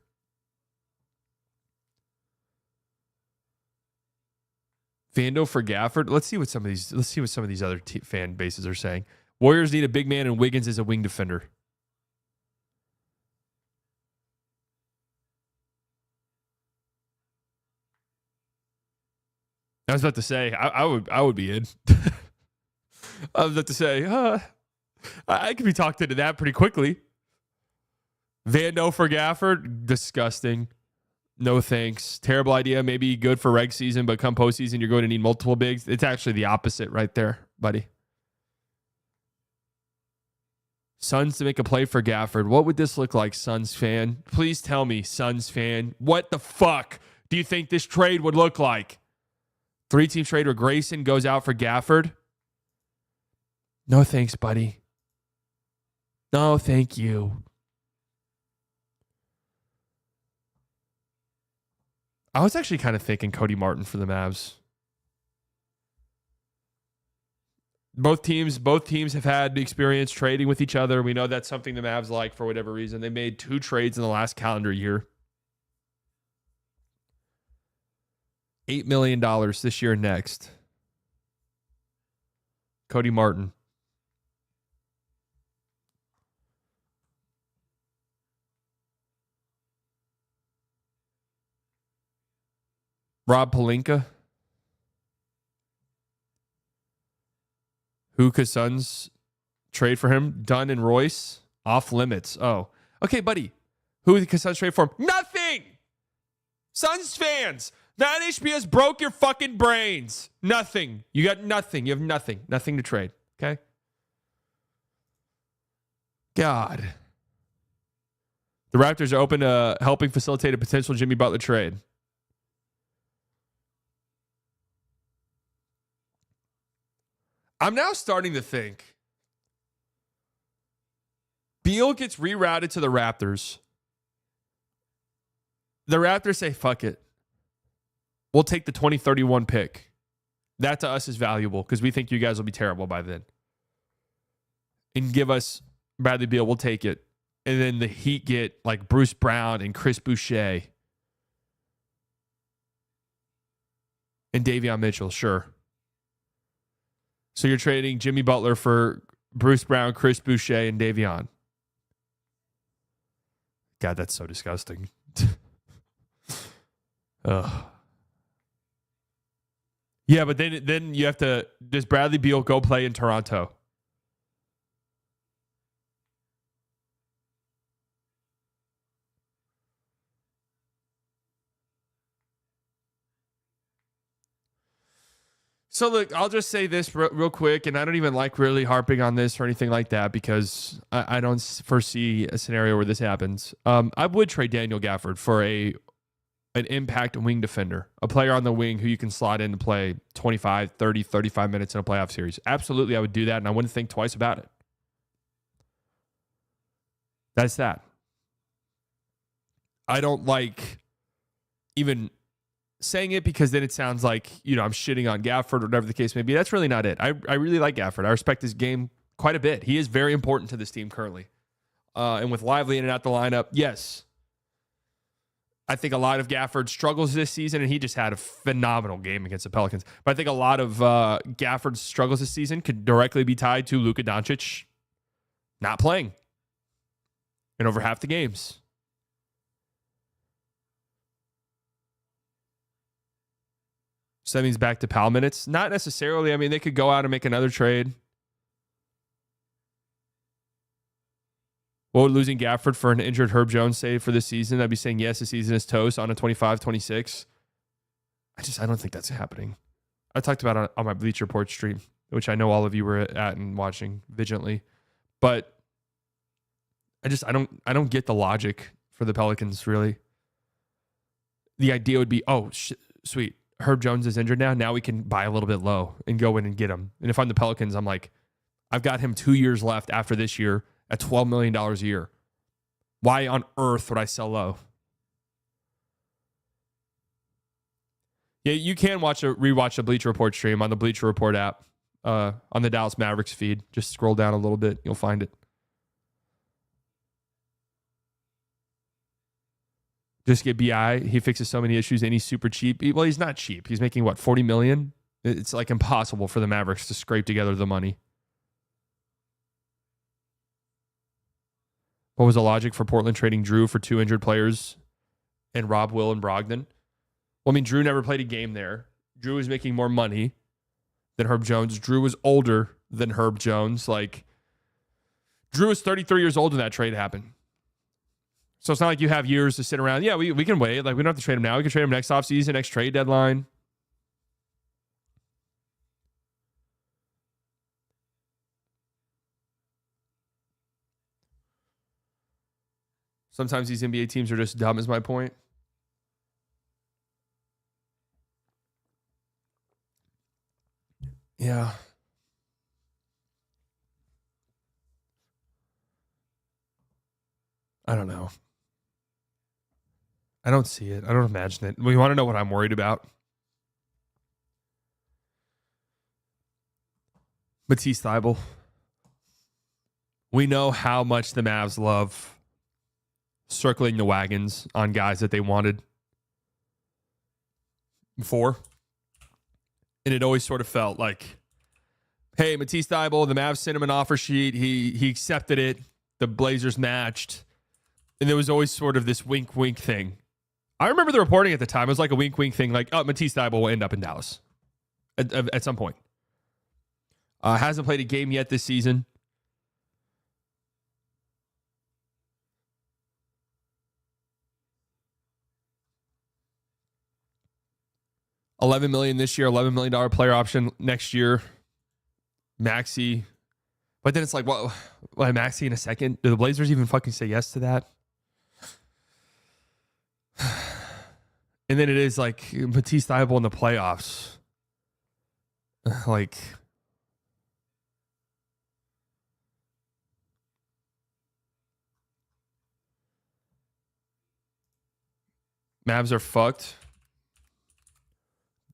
Vando for Gafford. Let's see what some of these other fan bases are saying. Warriors need a big man, and Wiggins is a wing defender. I was about to say I would be in. I was about to say I could be talked into that pretty quickly. Vando for Gafford, disgusting. No thanks. Terrible idea. Maybe good for reg season, but come postseason, you're going to need multiple bigs. It's actually the opposite right there, buddy. Suns to make a play for Gafford. What would this look like, Suns fan? Please tell me, Suns fan. What the fuck do you think this trade would look like? 3-team trade where Grayson goes out for Gafford? No thanks, buddy. No, thank you. I was actually kind of thinking Cody Martin for the Mavs. Both teams have had experience trading with each other. We know that's something the Mavs like for whatever reason. They made 2 trades in the last calendar year. $8 million this year and next. Cody Martin. Rob Pelinka. Who could Suns trade for him? Dunn and Royce. Off limits. Oh. Okay, buddy. Who could Suns trade for him? Nothing! Suns fans. That HBS broke your fucking brains. Nothing. You got nothing. You have nothing. Nothing to trade. Okay? God. The Raptors are open to helping facilitate a potential Jimmy Butler trade. I'm now starting to think Beal gets rerouted to the Raptors. The Raptors say, fuck it. We'll take the 2031 pick. That to us is valuable because we think you guys will be terrible by then. And give us Bradley Beal. We'll take it. And then the Heat get like Bruce Brown and Chris Boucher. And Davion Mitchell, sure. So you're trading Jimmy Butler for Bruce Brown, Chris Boucher, and Davion. God, that's so disgusting. Ugh. Yeah, but then you have to... Does Bradley Beal go play in Toronto? So look, I'll just say this real quick, and I don't even like really harping on this or anything like that because I don't foresee a scenario where this happens. I would trade Daniel Gafford for an impact wing defender, a player on the wing who you can slot in to play 25, 30, 35 minutes in a playoff series. Absolutely, I would do that, and I wouldn't think twice about it. That's that. I don't like even saying it because then it sounds like, I'm shitting on Gafford or whatever the case may be. That's really not it. I really like Gafford. I respect his game quite a bit. He is very important to this team currently. And with Lively in and out the lineup, yes. I think a lot of Gafford's struggles this season, and he just had a phenomenal game against the Pelicans. But I think a lot of Gafford's struggles this season could directly be tied to Luka Doncic not playing in over half the games. So that means back to Powell minutes? Not necessarily. I mean, they could go out and make another trade. What would losing Gafford for an injured Herb Jones say for this season? I'd be saying, yes, the season is toast on a 25-26. I don't think that's happening. I talked about it on my Bleacher Report stream, which I know all of you were at and watching vigilantly. But I don't get the logic for the Pelicans, really. The idea would be, sweet. Herb Jones is injured now. Now we can buy a little bit low and go in and get him. And if I'm the Pelicans, I'm like, I've got him 2 years left after this year at $12 million a year. Why on earth would I sell low? Yeah, you can rewatch a Bleacher Report stream on the Bleacher Report app, on the Dallas Mavericks feed. Just scroll down a little bit. You'll find it. Just get BI. He fixes so many issues and he's super cheap. Well, he's not cheap. He's making, what, $40 million? It's like impossible for the Mavericks to scrape together the money. What was the logic for Portland trading Drew for 2 injured players and Rob, Will, and Brogdon? Well, I mean, Drew never played a game there. Drew was making more money than Herb Jones. Drew was older than Herb Jones. Drew was 33 years old when that trade happened. So it's not like you have years to sit around. Yeah, we can wait. We don't have to trade him now. We can trade him next offseason, next trade deadline. Sometimes these NBA teams are just dumb, is my point. Yeah. I don't know. I don't see it. I don't imagine it. We want to know what I'm worried about. Matisse Thybulle. We know how much the Mavs love circling the wagons on guys that they wanted before. And it always sort of felt like, hey, Matisse Thybulle, the Mavs sent him an offer sheet. He accepted it. The Blazers matched. And there was always sort of this wink-wink thing. I remember the reporting at the time. It was like a wink thing, like, oh, Matisse Thybulle will end up in Dallas at some point. Hasn't played a game yet this season. $11 million this year, $11 million player option next year. Maxey. But then it's like, what Maxey in a second? Do the Blazers even fucking say yes to that? And then it is like Matisse Thybulle in the playoffs. Like, Mavs are fucked.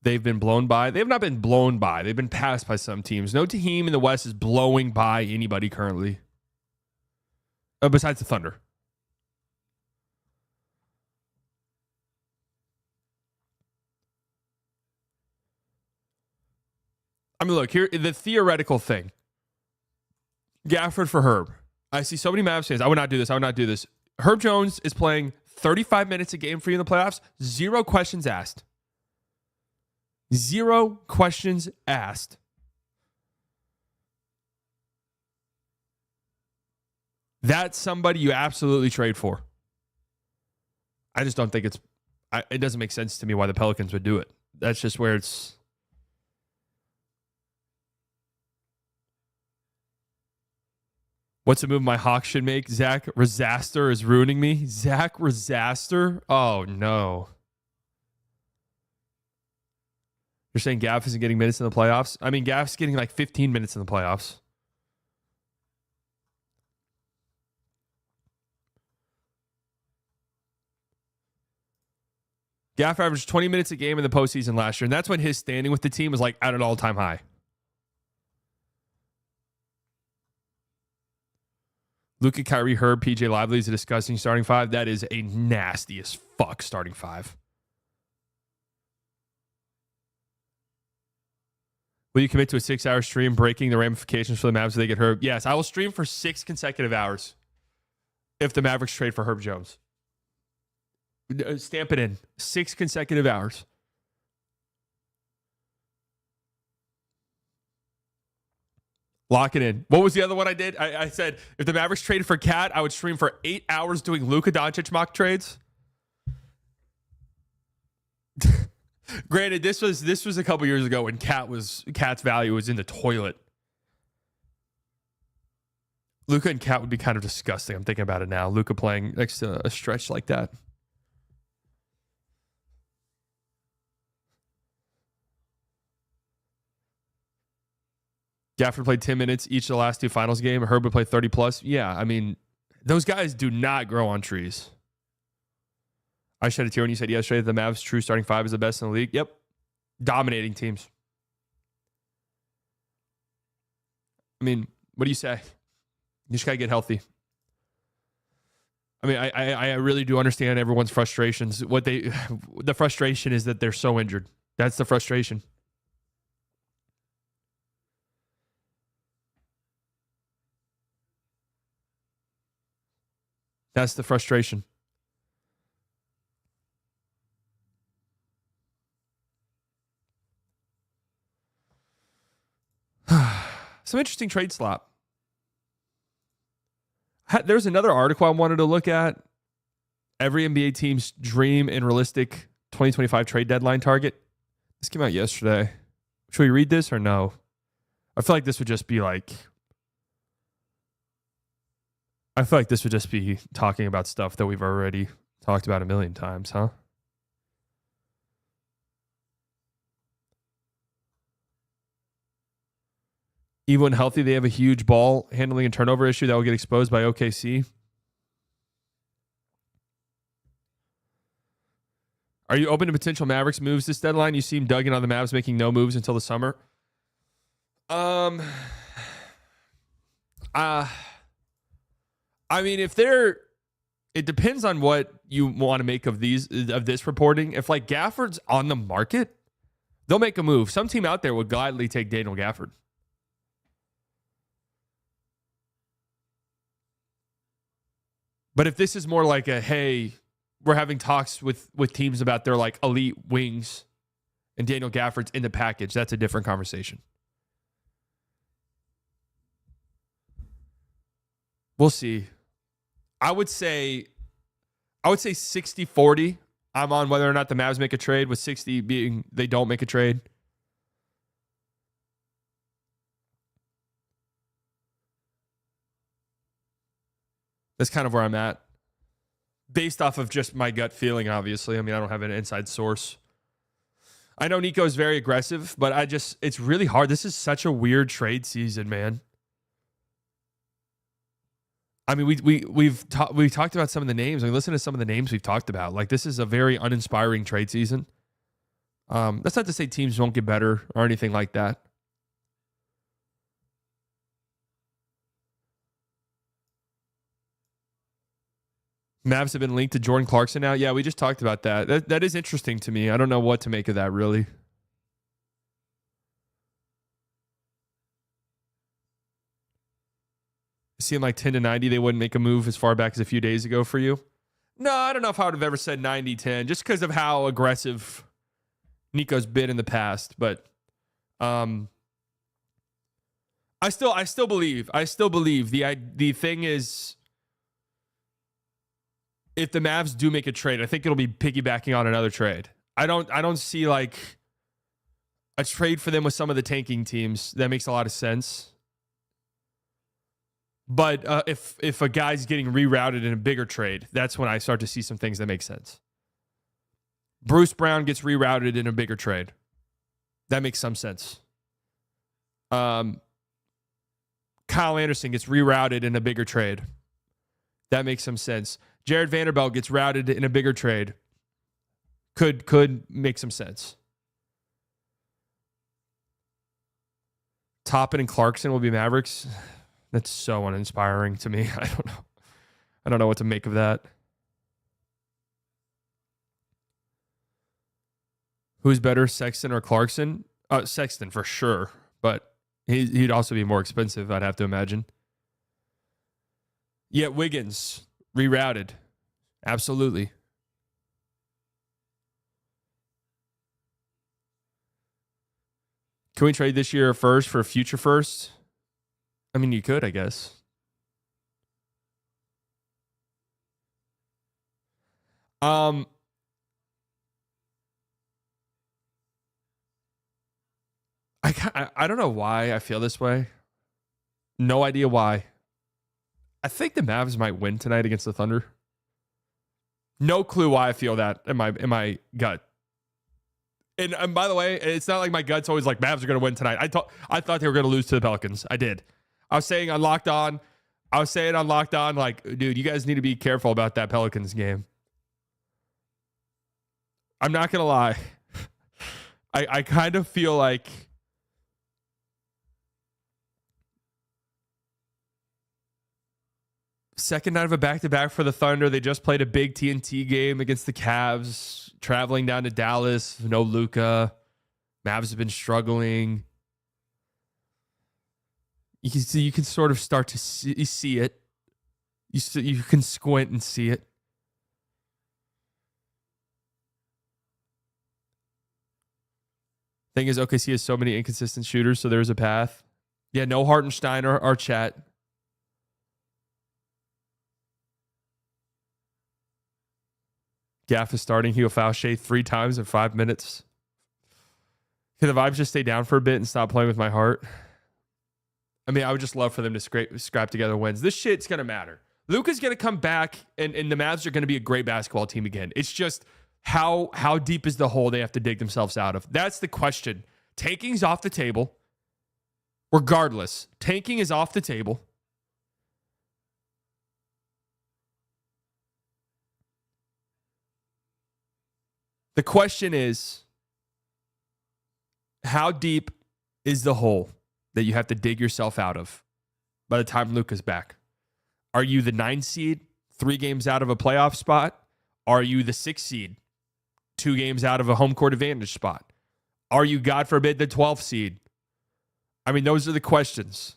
They've been blown by. They have not been blown by. They've been passed by some teams. No team in the West is blowing by anybody currently. Besides the Thunder. I mean, look, here, the theoretical thing. Gafford for Herb. I see so many Mavs fans. I would not do this. I would not do this. Herb Jones is playing 35 minutes a game for you in the playoffs. 0 questions asked. 0 questions asked. That's somebody you absolutely trade for. I just don't think it doesn't make sense to me why the Pelicans would do it. That's just where it's. What's a move my Hawks should make? Zach Razaster is ruining me. Zach Razaster? Oh, no. You're saying Gaff isn't getting minutes in the playoffs? I mean, Gaff's getting like 15 minutes in the playoffs. Gaff averaged 20 minutes a game in the postseason last year, and that's when his standing with the team was like at an all-time high. Luka, Kyrie, Herb, PJ Lively is a disgusting starting 5. That is a nasty as fuck starting 5. Will you commit to a 6-hour stream breaking the ramifications for the Mavs if they get Herb? Yes, I will stream for 6 consecutive hours if the Mavericks trade for Herb Jones. Stamp it in. 6 consecutive hours. Lock it in. What was the other one I did? I said if the Mavericks traded for Cat, I would stream for 8 hours doing Luka Doncic mock trades. Granted, this was a couple years ago when Cat's value was in the toilet. Luka and Cat would be kind of disgusting. I'm thinking about it now. Luka playing next to a stretch like that. Gafford played 10 minutes each of the last 2 finals game. Herb would play 30 plus. Yeah, I mean, those guys do not grow on trees. I shed a tear when you said yesterday that the Mavs' true starting 5 is the best in the league. Yep. Dominating teams. I mean, what do you say? You just got to get healthy. I mean, I really do understand everyone's frustrations. The frustration is that they're so injured. That's the frustration. That's the frustration. Some interesting trade slop. There's another article I wanted to look at. Every NBA team's dream and realistic 2025 trade deadline target. This came out yesterday. Should we read this or no? I feel like this would just be talking about stuff that we've already talked about a million times, huh? Even when healthy, they have a huge ball handling and turnover issue that will get exposed by OKC. Are you open to potential Mavericks moves this deadline? You seem dug in on the Mavs making no moves until the summer. I mean, it depends on what you want to make of this reporting. If like Gafford's on the market, they'll make a move. Some team out there would gladly take Daniel Gafford. But if this is more like a, hey, we're having talks with teams about their like elite wings and Daniel Gafford's in the package. That's a different conversation. We'll see. I would say 60-40. I'm on whether or not the Mavs make a trade, with 60 being they don't make a trade. That's kind of where I'm at. Based off of just my gut feeling, obviously. I mean, I don't have an inside source. I know Nico is very aggressive, but it's really hard. This is such a weird trade season, man. I mean, we've talked about some of the names. I mean, listen to some of the names we've talked about. Like, this is a very uninspiring trade season. That's not to say teams won't get better or anything like that. Mavs have been linked to Jordan Clarkson now. Yeah, we just talked about that. That is interesting to me. I don't know what to make of that, really. Seeing like 10-90, they wouldn't make a move as far back as a few days ago for you? No, I don't know if I would have ever said 90-10, just because of how aggressive Nico's been in the past. But I still believe. The thing is, if the Mavs do make a trade, I think it'll be piggybacking on another trade. I don't see like a trade for them with some of the tanking teams. That makes a lot of sense. But if a guy's getting rerouted in a bigger trade, that's when I start to see some things that make sense. Bruce Brown gets rerouted in a bigger trade. That makes some sense. Kyle Anderson gets rerouted in a bigger trade. That makes some sense. Jared Vanderbilt gets routed in a bigger trade. Could make some sense. Toppin and Clarkson will be Mavericks. That's so uninspiring to me. I don't know. I don't know what to make of that. Who's better, Sexton or Clarkson? Sexton for sure, but he'd also be more expensive, I'd have to imagine. Yeah, Wiggins rerouted. Absolutely. Can we trade this year first for a future first? I mean, you could, I guess. I don't know why I feel this way. No idea why. I think the Mavs might win tonight against the Thunder. No clue why I feel that in my gut. And by the way, it's not like my gut's always like Mavs are going to win tonight. I thought they were going to lose to the Pelicans. I did. I was saying on Locked On, like, dude, you guys need to be careful about that Pelicans game. I'm not going to lie. I kind of feel like second night of a back-to-back for the Thunder. They just played a big TNT game against the Cavs, traveling down to Dallas. No Luka. Mavs have been struggling. You can sort of start to see it. You can squint and see it. Thing is, OKC has so many inconsistent shooters, so there's a path. Yeah, no Hartenstein or Chat. Gaff is starting. He'll foul Shai 3 times in 5 minutes. Can the vibes just stay down for a bit and stop playing with my heart? I mean, I would just love for them to scrap together wins. This shit's going to matter. Luka's going to come back, and the Mavs are going to be a great basketball team again. It's just how deep is the hole they have to dig themselves out of? That's the question. Tanking's off the table. Regardless, tanking is off the table. The question is, how deep is the hole that you have to dig yourself out of by the time Luka's back? Are you the 9 seed, 3 games out of a playoff spot? Are you the 6 seed, 2 games out of a home court advantage spot? Are you, God forbid, the 12th seed? I mean, those are the questions.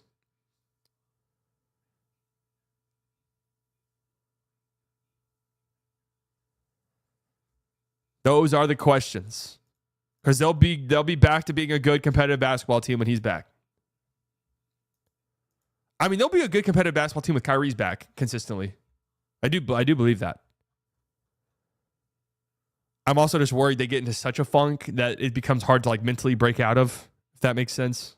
Those are the questions. Because they'll be back to being a good competitive basketball team when he's back. I mean, they'll be a good competitive basketball team with Kyrie's back consistently. I do believe that. I'm also just worried they get into such a funk that it becomes hard to like mentally break out of, if that makes sense.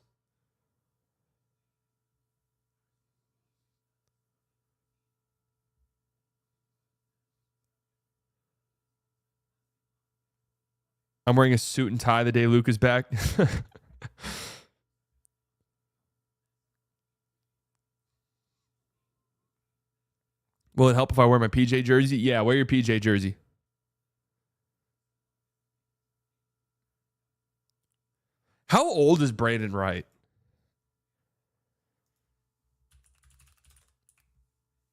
I'm wearing a suit and tie the day Luke is back. Will it help if I wear my PJ jersey? Yeah, wear your PJ jersey. How old is Brandon Wright?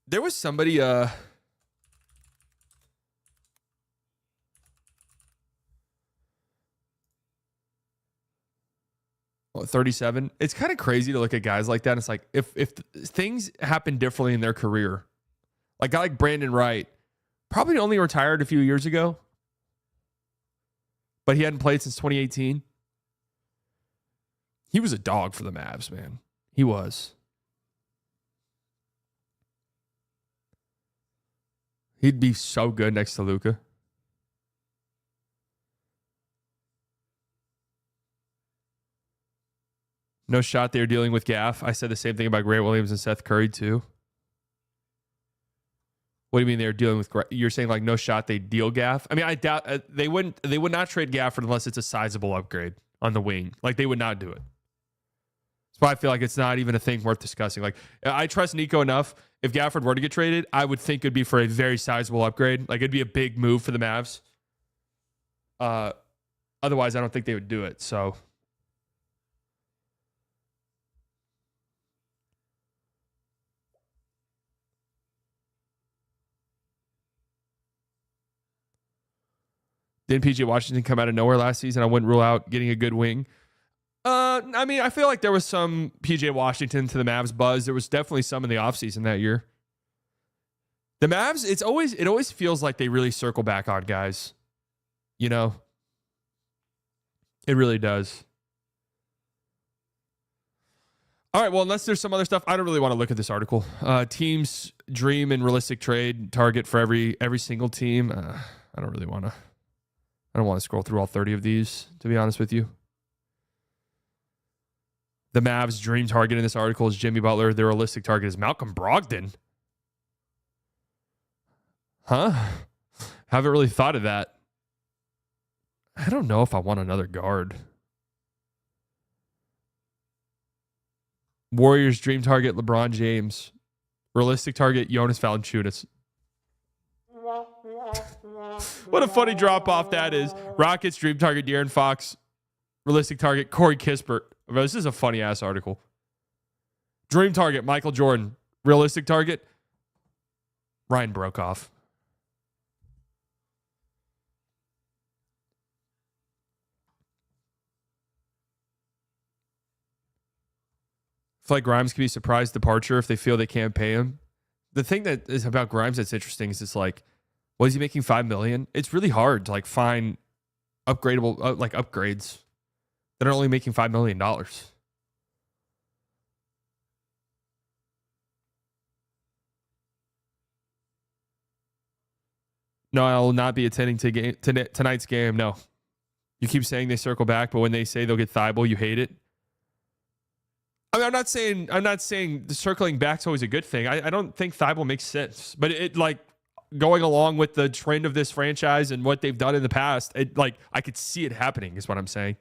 There was somebody 37. It's kind of crazy to look at guys like that. It's like if things happen differently in their career, like a guy like Brandon Wright, probably only retired a few years ago, but he hadn't played since 2018. He was a dog for the Mavs, man. He was. He'd be so good next to Luka. No shot they were dealing with Gaff. I said the same thing about Grant Williams and Seth Curry too. What do you mean they were dealing with? You're saying like no shot they deal Gaff? I mean, I doubt they would not trade Gafford unless it's a sizable upgrade on the wing. Like they would not do it. That's why I feel like it's not even a thing worth discussing. Like I trust Nico enough. If Gafford were to get traded, I would think it'd be for a very sizable upgrade. Like it'd be a big move for the Mavs. Otherwise, I don't think they would do it. So. Didn't PJ Washington come out of nowhere last season? I wouldn't rule out getting a good wing. I mean, I feel like there was some PJ Washington to the Mavs buzz. There was definitely some in the offseason that year. The Mavs, it always feels like they really circle back on guys. You know? It really does. All right, well, unless there's some other stuff, I don't really want to look at this article. Teams dream and realistic trade target for every single team. I don't really want to. I don't want to scroll through all 30 of these, to be honest with you. The Mavs' dream target in this article is Jimmy Butler. Their realistic target is Malcolm Brogdon. Huh? Haven't really thought of that. I don't know if I want another guard. Warriors' dream target, LeBron James. Realistic target, Jonas Valanciunas. What a funny drop-off that is. Rockets' dream target, De'Aaron Fox. Realistic target, Corey Kispert. This is a funny-ass article. Dream target, Michael Jordan. Realistic target, Ryan Broekhoff. I feel like Grimes could be a surprise departure if they feel they can't pay him. The thing that is about Grimes that's interesting is it's like, was he making $5 million? It's really hard to like find upgradable upgrades that are only making $5 million. No, I will not be attending tonight's game. No. You keep saying they circle back, but when they say they'll get Thibault, you hate it. I mean, I'm not saying the circling back's always a good thing. I don't think Thibault makes sense, but it like going along with the trend of this franchise and what they've done in the past, it like I could see it happening is what I'm saying.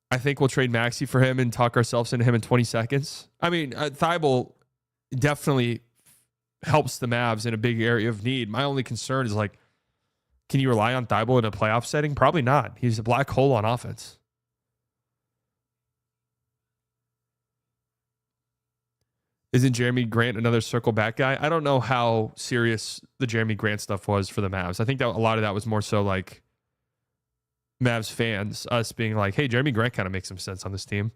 I think we'll trade Maxey for him and talk ourselves into him in 20 seconds. I mean, Thibault definitely helps the Mavs in a big area of need. My only concern is like, can you rely on Thibault in a playoff setting? Probably not. He's a black hole on offense. Isn't Jeremy Grant another circle back guy? I don't know how serious the Jeremy Grant stuff was for the Mavs. I think that a lot of that was more so like Mavs fans, us being like, hey, Jeremy Grant kind of makes some sense on this team.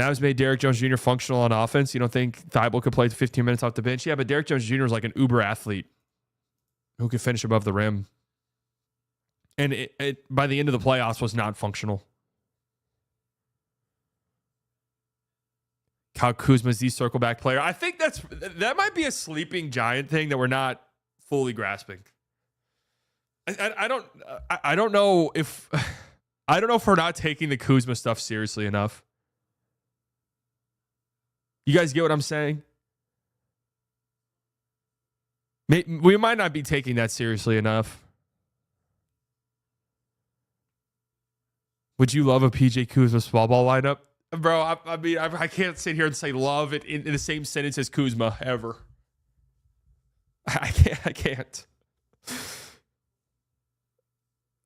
Mavs made Derrick Jones Jr. functional on offense. You don't think Thibault could play 15 minutes off the bench? Yeah, but Derrick Jones Jr. is like an uber athlete who could finish above the rim. And it by the end of the playoffs was not functional. Kyle Kuzma's the circle back player. I think that might be a sleeping giant thing that we're not fully grasping. I don't know if we're not taking the Kuzma stuff seriously enough. You guys get what I'm saying? We might not be taking that seriously enough. Would you love a PJ Kuzma small ball lineup? Bro, I mean, I can't sit here and say love it in the same sentence as Kuzma ever. I can't.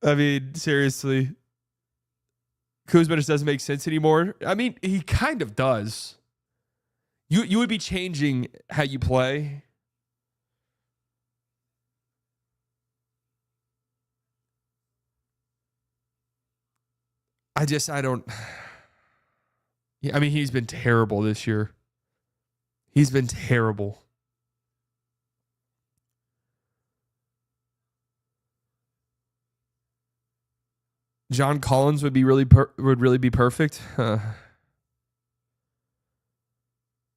I mean, seriously. Kuzma just doesn't make sense anymore. I mean, he kind of does. You would be changing how you play. I don't. Yeah, I mean, he's been terrible this year. He's been terrible. John Collins would really be perfect.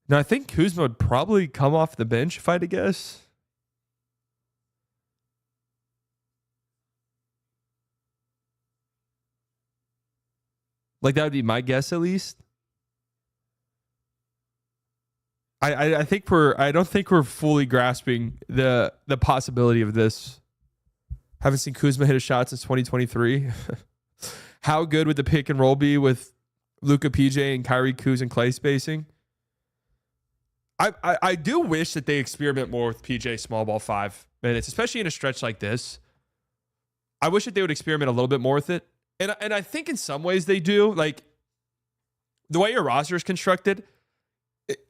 No, I think Kuzma would probably come off the bench if I had to guess. Like that would be my guess at least. I don't think we're fully grasping the possibility of this. Haven't seen Kuzma hit a shot since 2023. How good would the pick and roll be with Luka, PJ, and Kyrie, Kuz, and Clay spacing? I do wish that they experiment more with PJ small ball 5 minutes, especially in a stretch like this. I wish that they would experiment a little bit more with it. And I think in some ways they do. Like, the way your roster is constructed,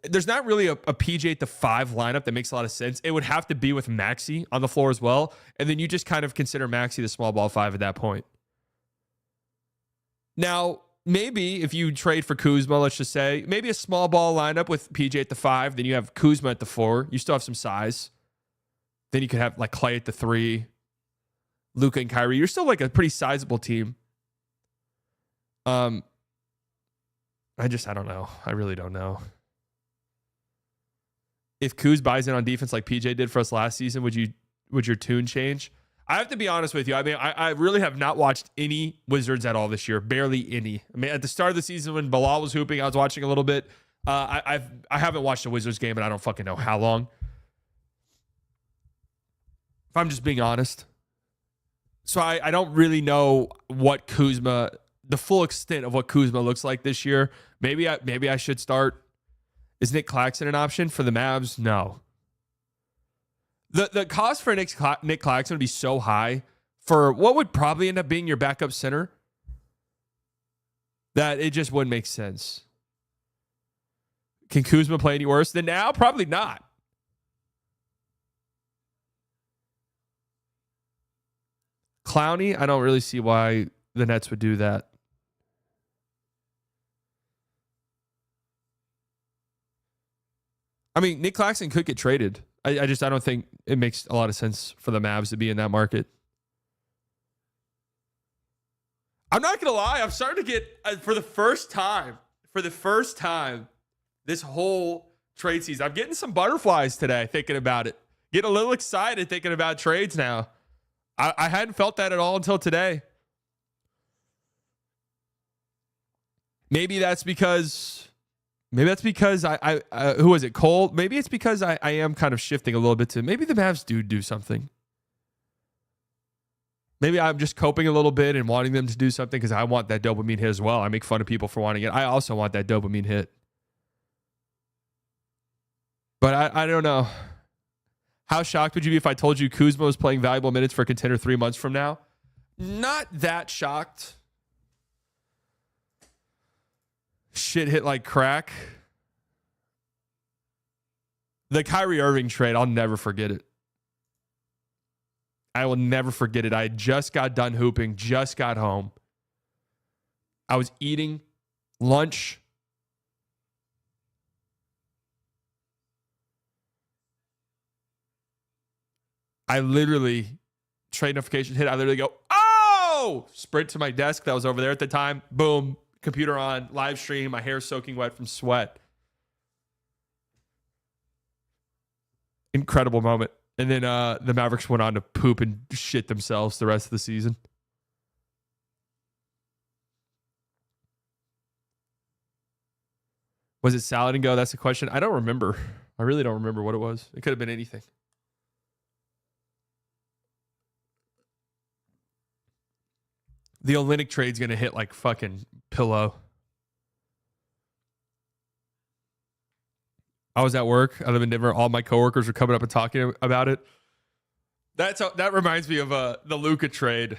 there's not really a PJ at the 5 lineup that makes a lot of sense. It would have to be with Maxey on the floor as well. And then you just kind of consider Maxey the small ball 5 at that point. Now, maybe if you trade for Kuzma, let's just say, maybe a small ball lineup with PJ at the 5, then you have Kuzma at the 4. You still have some size. Then you could have like Clay at the 3, Luka and Kyrie. You're still like a pretty sizable team. I don't know. I really don't know. If Kuz buys in on defense like PJ did for us last season, would your tune change? I have to be honest with you. I mean, I really have not watched any Wizards at all this year. Barely any. I mean, at the start of the season when Bilal was hooping, I was watching a little bit. I haven't watched a Wizards game, and I don't fucking know how long. If I'm just being honest. So I don't really know what Kuzma, the full extent of what Kuzma looks like this year. Maybe I should start. Is Nick Claxton an option for the Mavs? No. The cost for Nick Claxton would be so high for what would probably end up being your backup center that it just wouldn't make sense. Can Kuzma play any worse than now? Probably not. Clowney, I don't really see why the Nets would do that. I mean, Nick Claxton could get traded. I don't think it makes a lot of sense for the Mavs to be in that market. I'm not going to lie. I'm starting to get, for the first time this whole trade season, I'm getting some butterflies today thinking about it. Getting a little excited thinking about trades now. I hadn't felt that at all until today. Maybe that's because I who was it, Cole? Maybe it's because I am kind of shifting a little bit to maybe the Mavs do something. Maybe I'm just coping a little bit and wanting them to do something because I want that dopamine hit as well. I make fun of people for wanting it. I also want that dopamine hit. But I don't know. How shocked would you be if I told you Kuzma was playing valuable minutes for a contender 3 months from now? Not that shocked. Shit hit like crack. The Kyrie Irving trade, I'll never forget it. I will never forget it. I just got done hooping, just got home. I was eating lunch I literally, trade notification hit. I literally go, oh! Sprint to my desk that was over there at the time. Boom. Computer on. Live stream. My hair soaking wet from sweat. Incredible moment. And then the Mavericks went on to poop and shit themselves the rest of the season. Was it salad and go? That's the question. I don't remember. I really don't remember what it was. It could have been anything. The Olynyk trade's going to hit like fucking pillow. I was at work. I live in Denver. All my coworkers were coming up and talking about it. That reminds me of the Luka trade.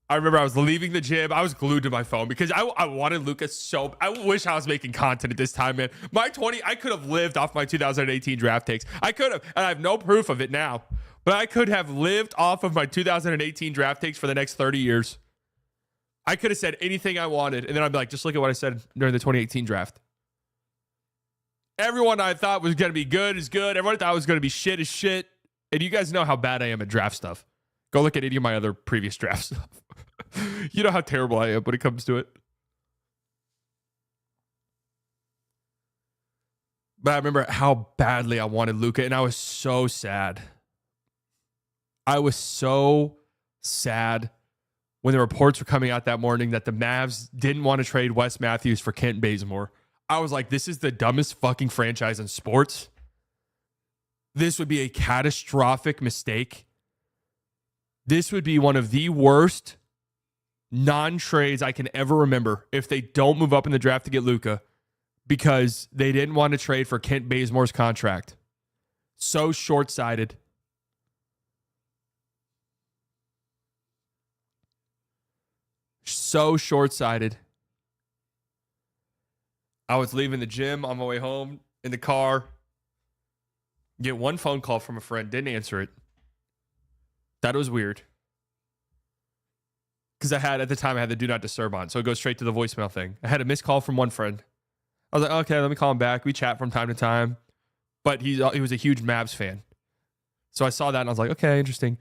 I remember I was leaving the gym. I was glued to my phone because I wanted Luka so. I wish I was making content at this time, man. I could have lived off my 2018 draft takes. I could have, and I have no proof of it now, but I could have lived off of my 2018 draft takes for the next 30 years. I could have said anything I wanted, and then I'd be like, just look at what I said during the 2018 draft. Everyone I thought was going to be good is good. Everyone thought was going to be shit is shit. And you guys know how bad I am at draft stuff. Go look at any of my other previous draft stuff. You know how terrible I am when it comes to it. But I remember how badly I wanted Luka, and I was so sad. I was so sad when the reports were coming out that morning that the Mavs didn't want to trade Wes Matthews for Kent Bazemore. I was like, this is the dumbest fucking franchise in sports. This would be a catastrophic mistake. This would be one of the worst non-trades I can ever remember if they don't move up in the draft to get Luka because they didn't want to trade for Kent Bazemore's contract. So short-sighted. So short-sighted. I was leaving the gym on my way home in the car. Get one phone call from a friend. Didn't answer it. That was weird. Because at the time, I had the do not disturb on. So it goes straight to the voicemail thing. I had a missed call from one friend. I was like, okay, let me call him back. We chat from time to time. But he was a huge Mavs fan. So I saw that and I was like, okay, interesting.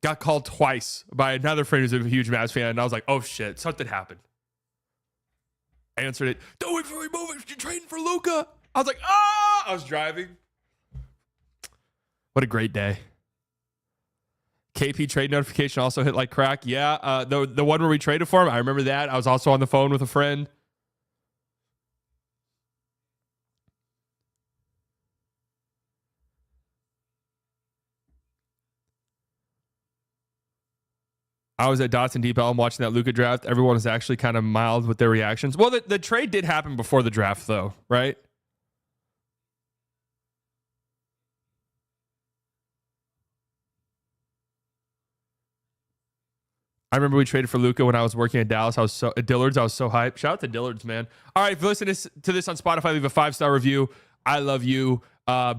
Got called twice by another friend who's a huge Mavs fan. And I was like, oh shit, something happened. I answered it. Don't wait for me moving. You're trading for Luka. I was like, ah! I was driving. What a great day. KP trade notification also hit like crack. Yeah, the one where we traded for him, I remember that. I was also on the phone with a friend. I was at Dotson Deep Elm watching that Luka draft. Everyone was actually kind of mild with their reactions. Well, the trade did happen before the draft, though, right? I remember we traded for Luka when I was working at Dallas. At Dillard's. I was so hyped. Shout out to Dillard's, man. All right, if you listen to this on Spotify, leave a 5-star review. I love you.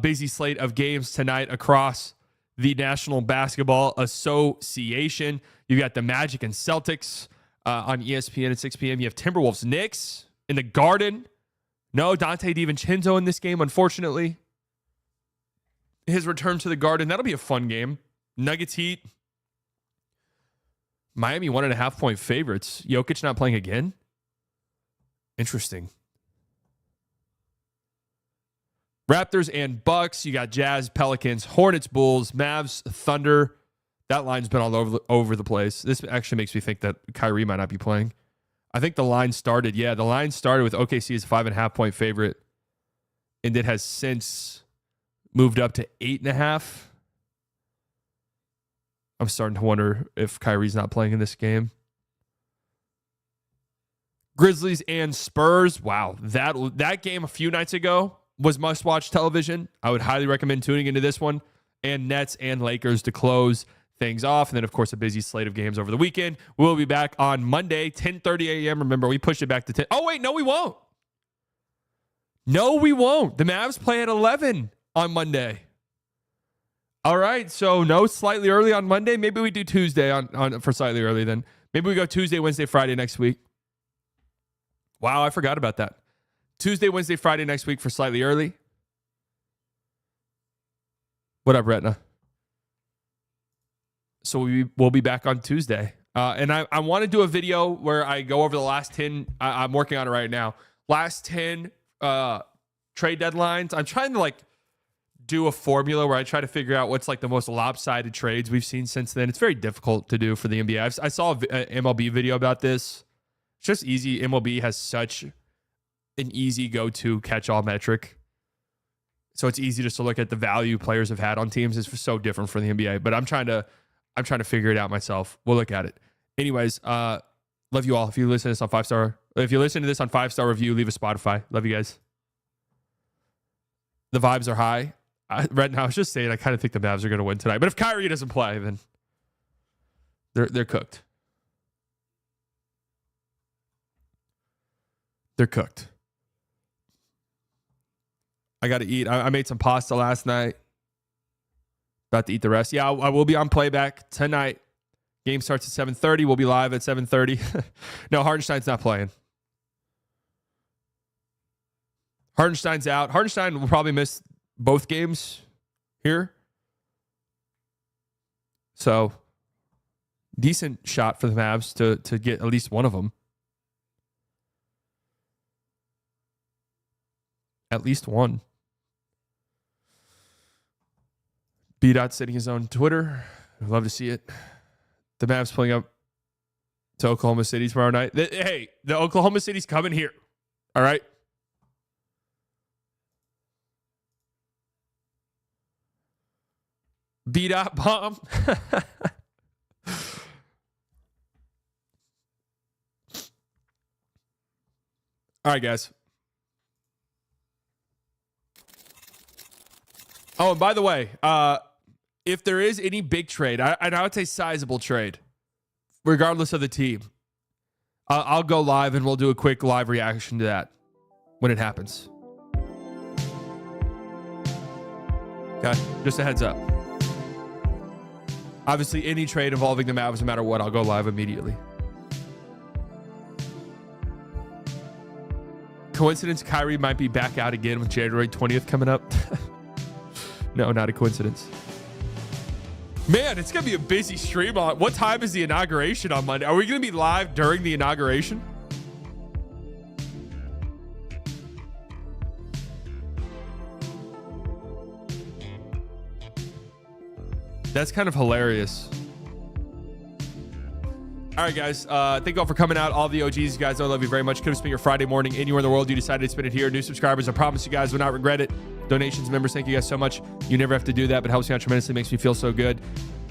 Busy slate of games tonight across the National Basketball Association. You got the Magic and Celtics on ESPN at 6 p.m. You have Timberwolves Knicks in the Garden. No Dante DiVincenzo in this game, unfortunately. His return to the Garden. That'll be a fun game. Nuggets Heat. Miami 1.5 point favorites. Jokic not playing again? Interesting. Raptors and Bucks. You got Jazz, Pelicans, Hornets, Bulls, Mavs, Thunder. That line's been all over the place. This actually makes me think that Kyrie might not be playing. I think the line started. Yeah, the line started with OKC as a 5.5 point favorite. And it has since moved up to 8.5. I'm starting to wonder if Kyrie's not playing in this game. Grizzlies and Spurs. Wow, that game a few nights ago was must-watch television. I would highly recommend tuning into this one. And Nets and Lakers to close things off. And then, of course, a busy slate of games over the weekend. We'll be back on Monday, 10:30 a.m. Remember, we pushed it back to 10. Oh, wait, no, we won't. No, we won't. The Mavs play at 11 on Monday. All right, so no slightly early on Monday. Maybe we do Tuesday on for slightly early then. Maybe we go Tuesday, Wednesday, Friday next week. Wow, I forgot about that. Tuesday, Wednesday, Friday next week for slightly early. What up, Retina? So we'll be back on Tuesday. And I want to do a video where I go over the last 10. I'm working on it right now. Last 10 trade deadlines. I'm trying to like do a formula where I try to figure out what's like the most lopsided trades we've seen since then. It's very difficult to do for the NBA. I saw an MLB video about this. It's just easy. MLB has such an easy go-to catch-all metric. So it's easy just to look at the value players have had on teams. It's so different for the NBA. But I'm trying to figure it out myself. We'll look at it. Anyways, love you all. If you listen to this on 5-star, if you listen to this on 5-star review, leave a Spotify. Love you guys. The vibes are high. Right now, I was just saying, I kind of think the Mavs are going to win tonight. But if Kyrie doesn't play, then they're cooked. They're cooked. I got to eat. I made some pasta last night. About to eat the rest. Yeah, I will be on playback tonight. Game starts at 7:30. We'll be live at 7:30. No, Hartenstein's not playing. Hartenstein's out. Hartenstein will probably miss both games here. So, decent shot for the Mavs to get at least one of them. At least one. B-Dot setting his own Twitter. I'd love to see it. The Mavs pulling up to Oklahoma City tomorrow night. Hey, the Oklahoma City's coming here. All right. B-Dot bomb. All right, guys. Oh, and by the way, if there is any big trade, and I would say sizable trade, regardless of the team, I'll go live and we'll do a quick live reaction to that when it happens. Okay, just a heads up. Obviously, any trade involving the Mavs, no matter what, I'll go live immediately. Coincidence, Kyrie might be back out again with January 20th coming up. No, not a coincidence. Man, it's going to be a busy stream. What time is the inauguration on Monday? Are we going to be live during the inauguration? That's kind of hilarious. All right, guys. Thank you all for coming out. All the OGs, you guys, I love you very much. Could have spent your Friday morning anywhere in the world. You decided to spend it here. New subscribers, I promise you guys will not regret it. Donations, members, thank you guys so much. You never have to do that, but helps me out tremendously. Makes me feel so good.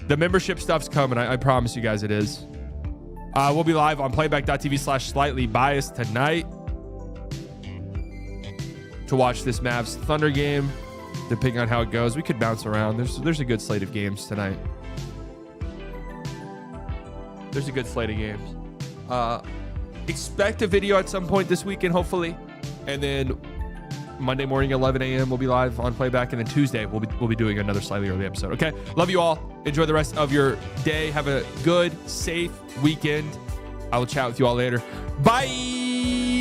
The membership stuff's coming. I promise you guys it is. We'll be live on playback.tv/slightlybiased tonight to watch this Mavs Thunder game. Depending on how it goes, we could bounce around. There's a good slate of games tonight. There's a good slate of games. Expect a video at some point this weekend, hopefully. And then Monday morning, 11 a.m., we'll be live on playback. And then Tuesday, we'll be doing another slightly early episode. Okay? Love you all. Enjoy the rest of your day. Have a good, safe weekend. I will chat with you all later. Bye!